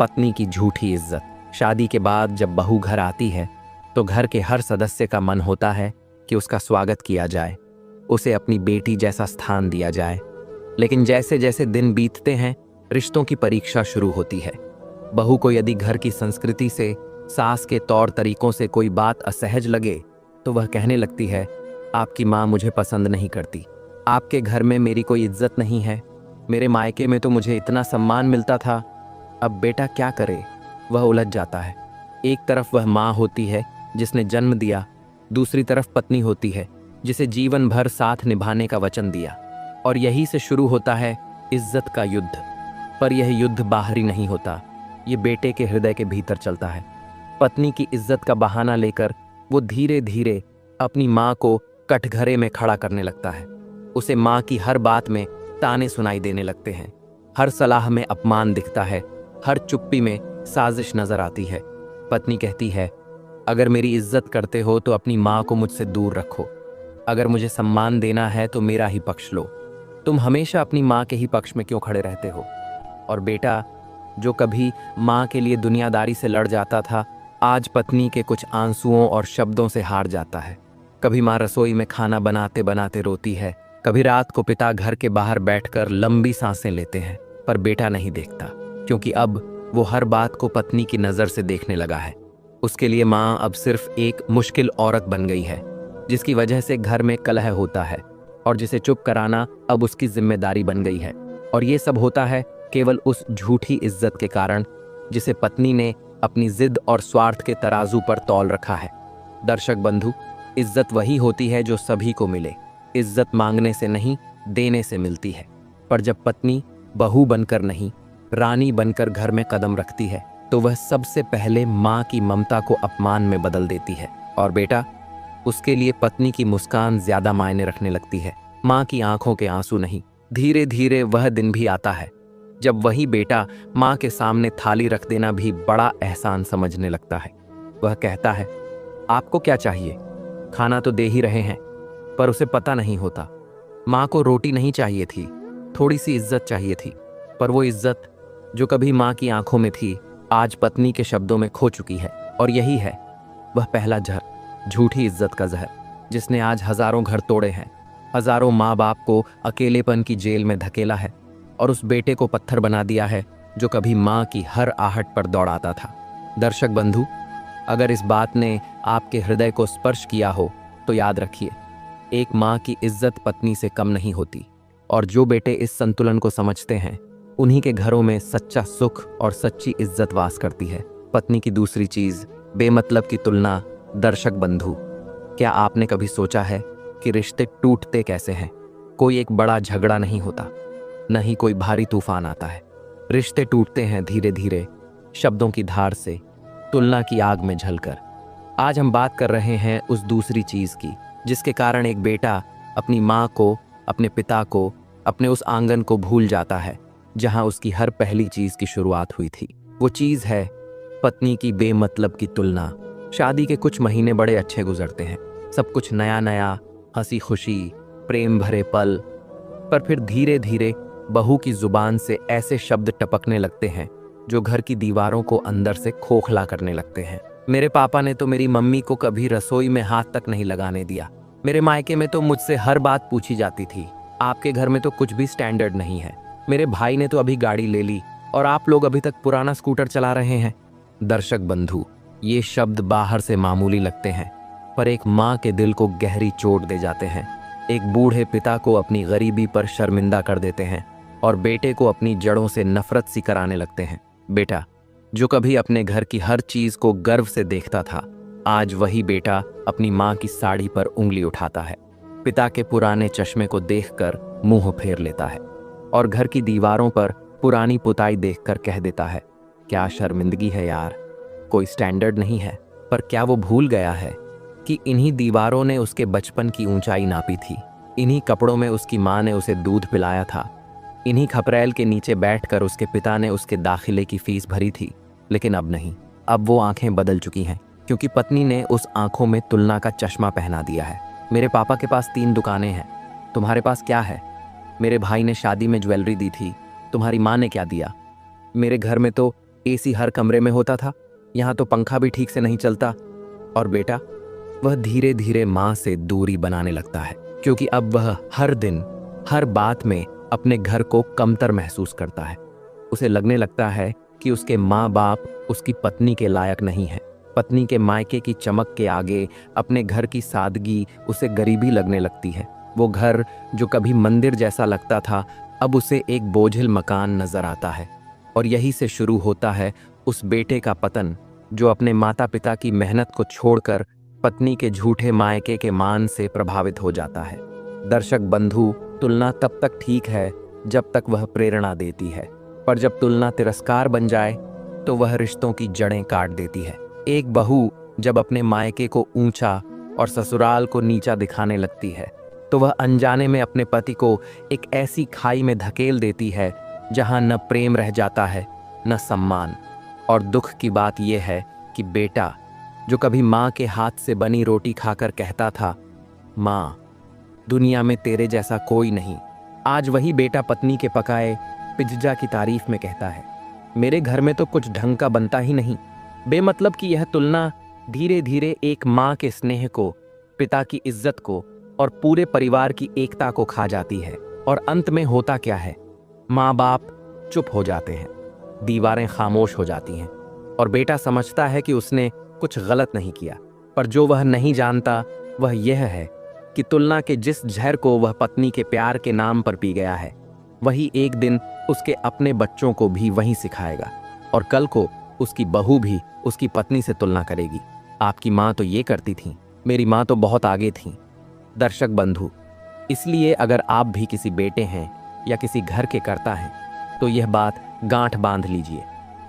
पत्नी की झूठी इज्जत। शादी के बाद जब बहू घर आती है तो घर के हर सदस्य का मन होता है कि उसका स्वागत किया जाए, उसे अपनी बेटी जैसा स्थान दिया जाए। लेकिन जैसे जैसे दिन बीतते हैं, रिश्तों की परीक्षा शुरू होती है। बहू को यदि घर की संस्कृति से, सास के तौर तरीकों से कोई बात असहज लगे तो वह कहने लगती है, आपकी माँ मुझे पसंद नहीं करती, आपके घर में मेरी कोई इज्जत नहीं है, मेरे मायके में तो मुझे इतना सम्मान मिलता था, अब बेटा क्या करे? वह उलझ जाता है। एक तरफ वह माँ होती है जिसने जन्म दिया, दूसरी तरफ पत्नी होती है जिसे जीवन भर साथ निभाने का वचन दिया, और यही से शुरू होता है इज्जत का युद्ध। पर यह युद्ध बाहरी नहीं होता, ये बेटे के हृदय के भीतर चलता है। पत्नी की इज्जत का बहाना लेकर वो धीरे धीरे अपनी माँ को कटघरे में खड़ा करने लगता है। उसे माँ की हर बात में ताने सुनाई देने लगते हैं, हर सलाह में अपमान दिखता है, हर चुप्पी में साजिश नजर आती है। पत्नी कहती है, अगर मेरी इज्जत करते हो तो अपनी माँ को मुझसे दूर रखो, अगर मुझे सम्मान देना है तो मेरा ही पक्ष लो, तुम हमेशा अपनी माँ के ही पक्ष में क्यों खड़े रहते हो? और बेटा जो कभी माँ के लिए दुनियादारी से लड़ जाता था, आज पत्नी के कुछ आंसुओं और शब्दों से हार जाता है। कभी माँ रसोई में खाना बनाते बनाते रोती है, कभी रात को पिता घर के बाहर बैठकर लंबी सांसें लेते हैं। पर बेटा नहीं देखता, क्योंकि अब वो हर बात को पत्नी की नज़र से देखने लगा है। उसके लिए माँ अब सिर्फ एक मुश्किल औरत बन गई है, जिसकी वजह से घर में कलह होता है और जिसे चुप कराना अब उसकी जिम्मेदारी बन गई है। और ये सब होता है केवल उस झूठी इज्जत के कारण जिसे पत्नी ने अपनी जिद और स्वार्थ के तराजू पर तौल रखा है। दर्शक बंधु, इज्जत वही होती है जो सभी को मिले। इज्जत मांगने से नहीं, देने से मिलती है। पर जब पत्नी बहू बनकर नहीं, रानी बनकर घर में कदम रखती है, तो वह सबसे पहले माँ की ममता को अपमान में बदल देती है। और बेटा, उसके लिए पत्नी की मुस्कान ज्यादा मायने रखने लगती है, माँ की आंखों के आंसू नहीं। धीरे धीरे वह दिन भी आता है जब वही बेटा माँ के सामने थाली रख देना भी बड़ा एहसान समझने लगता है। वह कहता है, आपको क्या चाहिए? खाना तो दे ही रहे हैं। पर उसे पता नहीं होता, माँ को रोटी नहीं चाहिए थी, थोड़ी सी इज्जत चाहिए थी। पर वो इज्जत जो कभी माँ की आंखों में थी, आज पत्नी के शब्दों में खो चुकी है। और यही है वह पहला जहर, झूठी इज्जत का जहर, जिसने आज हजारों घर तोड़े हैं, हजारों माँ बाप को अकेलेपन की जेल में धकेला है और उस बेटे को पत्थर बना दिया है जो कभी माँ की हर आहट पर दौड़ाता था। दर्शक बंधु, अगर इस बात ने आपके हृदय को स्पर्श किया हो तो याद रखिए, एक माँ की इज्जत पत्नी से कम नहीं होती। और जो बेटे इस संतुलन को समझते हैं, उन्हीं के घरों में सच्चा सुख और सच्ची इज्जत वास करती है। पत्नी की दूसरी चीज, बेमतलब की तुलना। दर्शक बंधु, क्या आपने कभी सोचा है कि रिश्ते टूटते कैसे हैं? कोई एक बड़ा झगड़ा नहीं होता, न ही कोई भारी तूफान आता है। रिश्ते टूटते हैं धीरे धीरे, शब्दों की धार से, तुलना की आग में झलकर। आज हम बात कर रहे हैं उस दूसरी चीज की, जिसके कारण एक बेटा अपनी माँ को, अपने पिता को, अपने उस आंगन को भूल जाता है जहां उसकी हर पहली चीज की शुरुआत हुई थी। वो चीज है पत्नी की बेमतलब की तुलना। शादी के कुछ महीने बड़े अच्छे गुजरते हैं, सब कुछ नया नया, हंसी खुशी, प्रेम भरे पल। पर फिर धीरे धीरे बहू की जुबान से ऐसे शब्द टपकने लगते हैं जो घर की दीवारों को अंदर से खोखला करने लगते हैं। मेरे पापा ने तो मेरी मम्मी को कभी रसोई में हाथ तक नहीं लगाने दिया। मेरे मायके में तो मुझसे हर बात पूछी जाती थी। आपके घर में तो कुछ भी स्टैंडर्ड नहीं है। मेरे भाई ने तो अभी गाड़ी ले ली और आप लोग अभी तक पुराना स्कूटर चला रहे हैं। दर्शक बंधु, ये शब्द बाहर से मामूली लगते हैं, पर एक माँ के दिल को गहरी चोट दे जाते हैं। एक बूढ़े पिता को अपनी गरीबी पर शर्मिंदा कर देते हैं और बेटे को अपनी जड़ों से नफरत सी कराने लगते हैं। बेटा, जो कभी अपने घर की हर चीज को गर्व से देखता था, आज वही बेटा अपनी माँ की साड़ी पर उंगली उठाता है, पिता के पुराने चश्मे को देखकर मुंह फेर लेता है और घर की दीवारों पर पुरानी पुताई देखकर कह देता है, क्या शर्मिंदगी है यार, कोई स्टैंडर्ड नहीं है। पर क्या वो भूल गया है कि इन्हीं दीवारों ने उसके बचपन की ऊंचाई नापी थी, इन्हीं कपड़ों में उसकी माँ ने उसे दूध पिलाया था, इन्हीं खपरेल के नीचे बैठकर उसके पिता ने उसके दाखिले की फीस भरी थी। लेकिन अब नहीं, अब वो आंखें बदल चुकी हैं, क्योंकि पत्नी ने उस आंखों में तुलना का चश्मा पहना दिया है। मेरे पापा के पास 3 दुकानें हैं, तुम्हारे पास क्या है? मेरे भाई ने शादी में ज्वेलरी दी थी, तुम्हारी माँ ने क्या दिया? मेरे घर में तो एसी हर कमरे में होता था, यहाँ तो पंखा भी ठीक से नहीं चलता। और बेटा, वह धीरे धीरे माँ से दूरी बनाने लगता है, क्योंकि अब वह हर दिन, हर बात में अपने घर को कमतर महसूस करता है। उसे लगने लगता है कि उसके माँ बाप उसकी पत्नी के लायक नहीं है। पत्नी के मायके की चमक के आगे अपने घर की सादगी उसे गरीबी लगने लगती है। वो घर जो कभी मंदिर जैसा लगता था, अब उसे एक बोझिल मकान नजर आता है। और यही से शुरू होता है उस बेटे का पतन, जो अपने माता पिता की मेहनत को छोड़कर पत्नी के झूठे मायके के मान से प्रभावित हो जाता है। दर्शक बंधु, तुलना तब तक ठीक है जब तक वह प्रेरणा देती है, पर जब तुलना तिरस्कार बन जाए तो वह रिश्तों की जड़ें काट देती है। एक बहू जब अपने मायके को ऊंचा और ससुराल को नीचा दिखाने लगती है, तो वह अनजाने में अपने पति को एक ऐसी खाई में धकेल देती है जहां न प्रेम रह जाता है, न सम्मान। और दुख की बात यह है कि बेटा, जो कभी माँ के हाथ से बनी रोटी खाकर कहता था, माँ, दुनिया में तेरे जैसा कोई नहीं, आज वही बेटा पत्नी के पकाए पिज्जा की तारीफ में कहता है, मेरे घर में तो कुछ ढंग का बनता ही नहीं। बेमतलब की यह तुलना धीरे धीरे एक माँ के स्नेह को पिता की इज्जत को और पूरे परिवार की एकता को खा जाती है। और अंत में होता क्या है? माँ बाप चुप हो जाते हैं, दीवारें खामोश हो जाती हैं और बेटा समझता है कि उसने कुछ गलत नहीं किया। पर जो वह नहीं जानता वह यह है कि तुलना के जिस जहर को वह पत्नी के प्यार के नाम पर पी गया है, वही एक दिन उसके अपने बच्चों को भी वही सिखाएगा और कल को उसकी बहू भी उसकी पत्नी से तुलना करेगी। आपकी माँ तो ये करती थी, मेरी माँ तो बहुत आगे थी। दर्शक बंधु, इसलिए अगर आप भी किसी बेटे हैं या किसी घर के कर्ता हैं तो यह बात गांठ बांध लीजिए,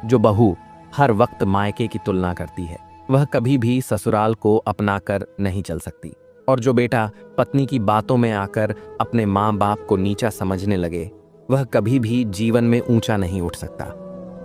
जो बहू हर वक्त मायके की तुलना करती है वह कभी भी ससुराल को अपनाकर नहीं चल सकती। और जो बेटा पत्नी की बातों में आकर अपने माँ बाप को नीचा समझने लगे वह कभी भी जीवन में ऊंचा नहीं उठ सकता,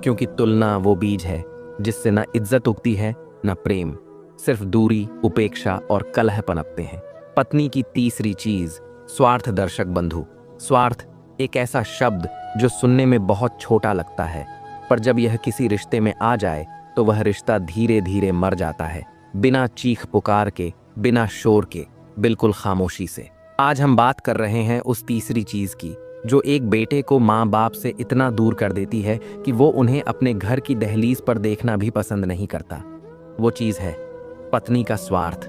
क्योंकि तुलना वो बीज है जिससे न इज्जत उगती है न प्रेम, सिर्फ दूरी, उपेक्षा और कलह पनपते हैं। पत्नी की तीसरी चीज, स्वार्थ। दर्शक बंधु, स्वार्थ एक ऐसा शब्द जो सुनने में बहुत छोटा लगता है, पर जब यह किसी रिश्ते में आ जाए तो वह रिश्ता धीरे धीरे मर जाता है, बिना चीख पुकार के, बिना शोर के, बिल्कुल खामोशी से। आज हम बात कर रहे हैं उस तीसरी चीज की जो एक बेटे को माँ बाप से इतना दूर कर देती है कि वो उन्हें अपने घर की दहलीज पर देखना भी पसंद नहीं करता। वो चीज है पत्नी का स्वार्थ।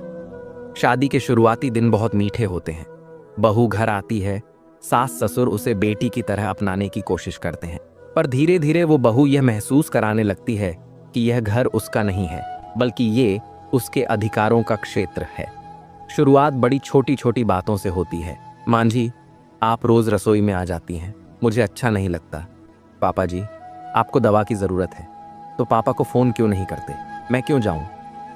शादी के शुरुआती दिन बहुत मीठे होते हैं। बहू घर आती है, सास ससुर उसे बेटी की तरह अपनाने की कोशिश करते हैं, पर धीरे धीरे वो बहू यह महसूस कराने लगती है कि यह घर उसका नहीं है, बल्कि ये उसके अधिकारों का क्षेत्र है। शुरुआत बड़ी छोटी छोटी बातों से होती है। माँ जी, आप रोज रसोई में आ जाती हैं, मुझे अच्छा नहीं लगता। पापा जी, आपको दवा की ज़रूरत है तो पापा को फ़ोन क्यों नहीं करते? मैं क्यों जाऊं?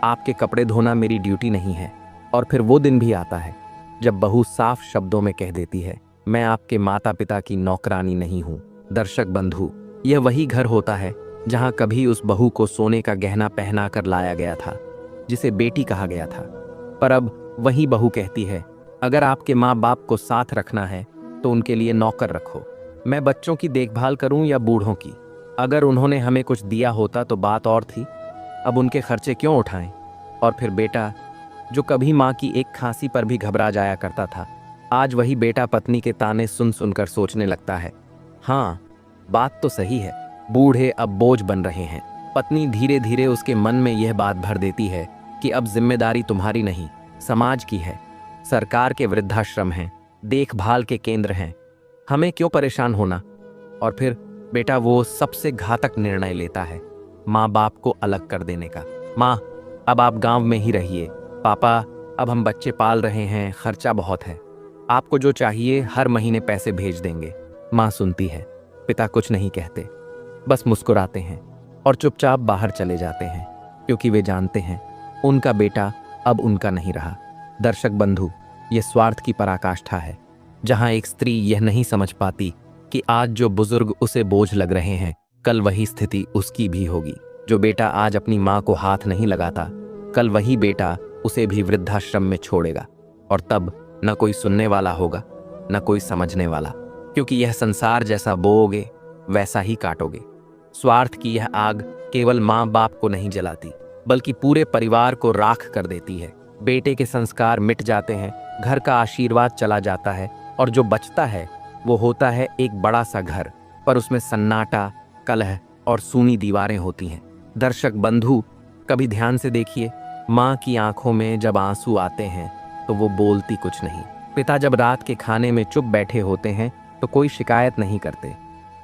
आपके कपड़े धोना मेरी ड्यूटी नहीं है। और फिर वो दिन भी आता है जब बहू साफ शब्दों में कह देती है, मैं आपके माता पिता की नौकरानी नहीं हूँ। दर्शक बंधु, यह वही घर होता है जहाँ कभी उस बहू को सोने का गहना पहना कर लाया गया था, जिसे बेटी कहा गया था। पर अब वही बहू कहती है, अगर आपके माँ बाप को साथ रखना है तो उनके लिए नौकर रखो। मैं बच्चों की देखभाल करूं या बूढ़ों की? अगर उन्होंने हमें कुछ दिया होता तो बात और थी, अब उनके खर्चे क्यों उठाएं? और फिर बेटा, जो कभी माँ की एक खांसी पर भी घबरा जाया करता था, आज वही बेटा पत्नी के ताने सुन सुनकर सोचने लगता है, हाँ बात तो सही है, बूढ़े अब बोझ बन रहे हैं। पत्नी धीरे धीरे उसके मन में यह बात भर देती है कि अब जिम्मेदारी तुम्हारी नहीं, समाज की है। सरकार के वृद्धाश्रम हैं, देखभाल के केंद्र हैं, हमें क्यों परेशान होना? और फिर बेटा वो सबसे घातक निर्णय लेता है, माँ बाप को अलग कर देने का। माँ, अब आप गांव में ही रहिए। पापा, अब हम बच्चे पाल रहे हैं, खर्चा बहुत है, आपको जो चाहिए हर महीने पैसे भेज देंगे। माँ सुनती है, पिता कुछ नहीं कहते, बस मुस्कुराते हैं और चुपचाप बाहर चले जाते हैं, क्योंकि वे जानते हैं उनका बेटा अब उनका नहीं रहा। दर्शक बंधु, ये स्वार्थ की पराकाष्ठा है, जहाँ एक स्त्री यह नहीं समझ पाती कि आज जो बुजुर्ग उसे बोझ लग रहे हैं, कल वही स्थिति उसकी भी होगी। जो बेटा आज अपनी माँ को हाथ नहीं लगाता, कल वही बेटा उसे भी वृद्धाश्रम में छोड़ेगा, और तब न कोई सुनने वाला होगा न कोई समझने वाला, क्योंकि यह संसार जैसा बोओगे वैसा ही काटोगे। स्वार्थ की यह आग केवल माँ बाप को नहीं जलाती, बल्कि पूरे परिवार को राख कर देती है। बेटे के संस्कार मिट जाते हैं, घर का आशीर्वाद चला जाता है, और जो बचता है वो होता है एक बड़ा सा घर, पर उसमें सन्नाटा, कलह और सूनी दीवारें होती हैं। दर्शक बंधु, कभी ध्यान से देखिए, माँ की आंखों में जब आंसू आते हैं तो वो बोलती कुछ नहीं। पिता जब रात के खाने में चुप बैठे होते हैं तो कोई शिकायत नहीं करते,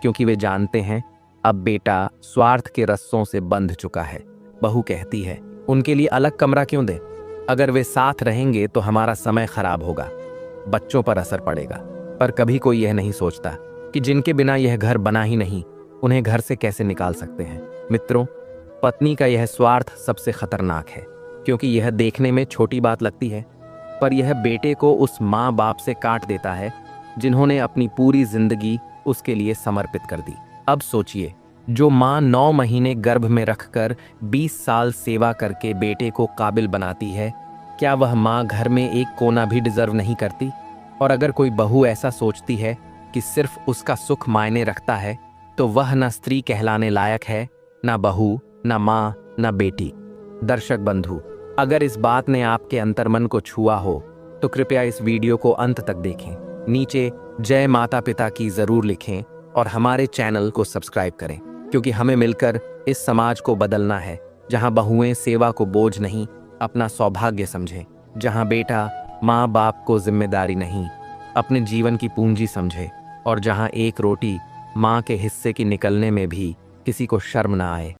क्योंकि वे जानते हैं अब बेटा स्वार्थ के रस्सों से बंध चुका है। बहू कहती है, उनके लिए अलग कमरा क्यों दें? अगर वे साथ रहेंगे तो हमारा समय खराब होगा, बच्चों पर असर पड़ेगा। पर कभी कोई यह नहीं सोचता कि जिनके बिना यह घर बना ही नहीं, उन्हें घर से कैसे निकाल सकते हैं। मित्रों, पत्नी का यह स्वार्थ सबसे खतरनाक है, क्योंकि यह देखने में छोटी बात लगती है, पर यह बेटे को उस माँ बाप से काट देता है जिन्होंने अपनी पूरी जिंदगी उसके लिए समर्पित कर दी। अब सोचिए, जो माँ 9 महीने गर्भ में रखकर 20 साल सेवा करके बेटे को काबिल बनाती है, क्या वह माँ घर में एक कोना भी डिजर्व नहीं करती? और अगर कोई बहू ऐसा सोचती है कि सिर्फ उसका सुख मायने रखता है, तो वह न स्त्री कहलाने लायक है, न बहू, न माँ, न बेटी। दर्शक बंधु, अगर इस बात ने आपके अंतर्मन को छुआ हो तो कृपया इस वीडियो को अंत तक देखें। नीचे जय माता पिता की जरूर लिखें और हमारे चैनल को सब्सक्राइब करें, क्योंकि हमें मिलकर इस समाज को बदलना है जहां बहुएं सेवा को बोझ नहीं अपना सौभाग्य समझें, जहां बेटा माँ बाप को जिम्मेदारी नहीं अपने जीवन की पूंजी समझे, और जहां एक रोटी माँ के हिस्से की निकलने में भी किसी को शर्म ना आए।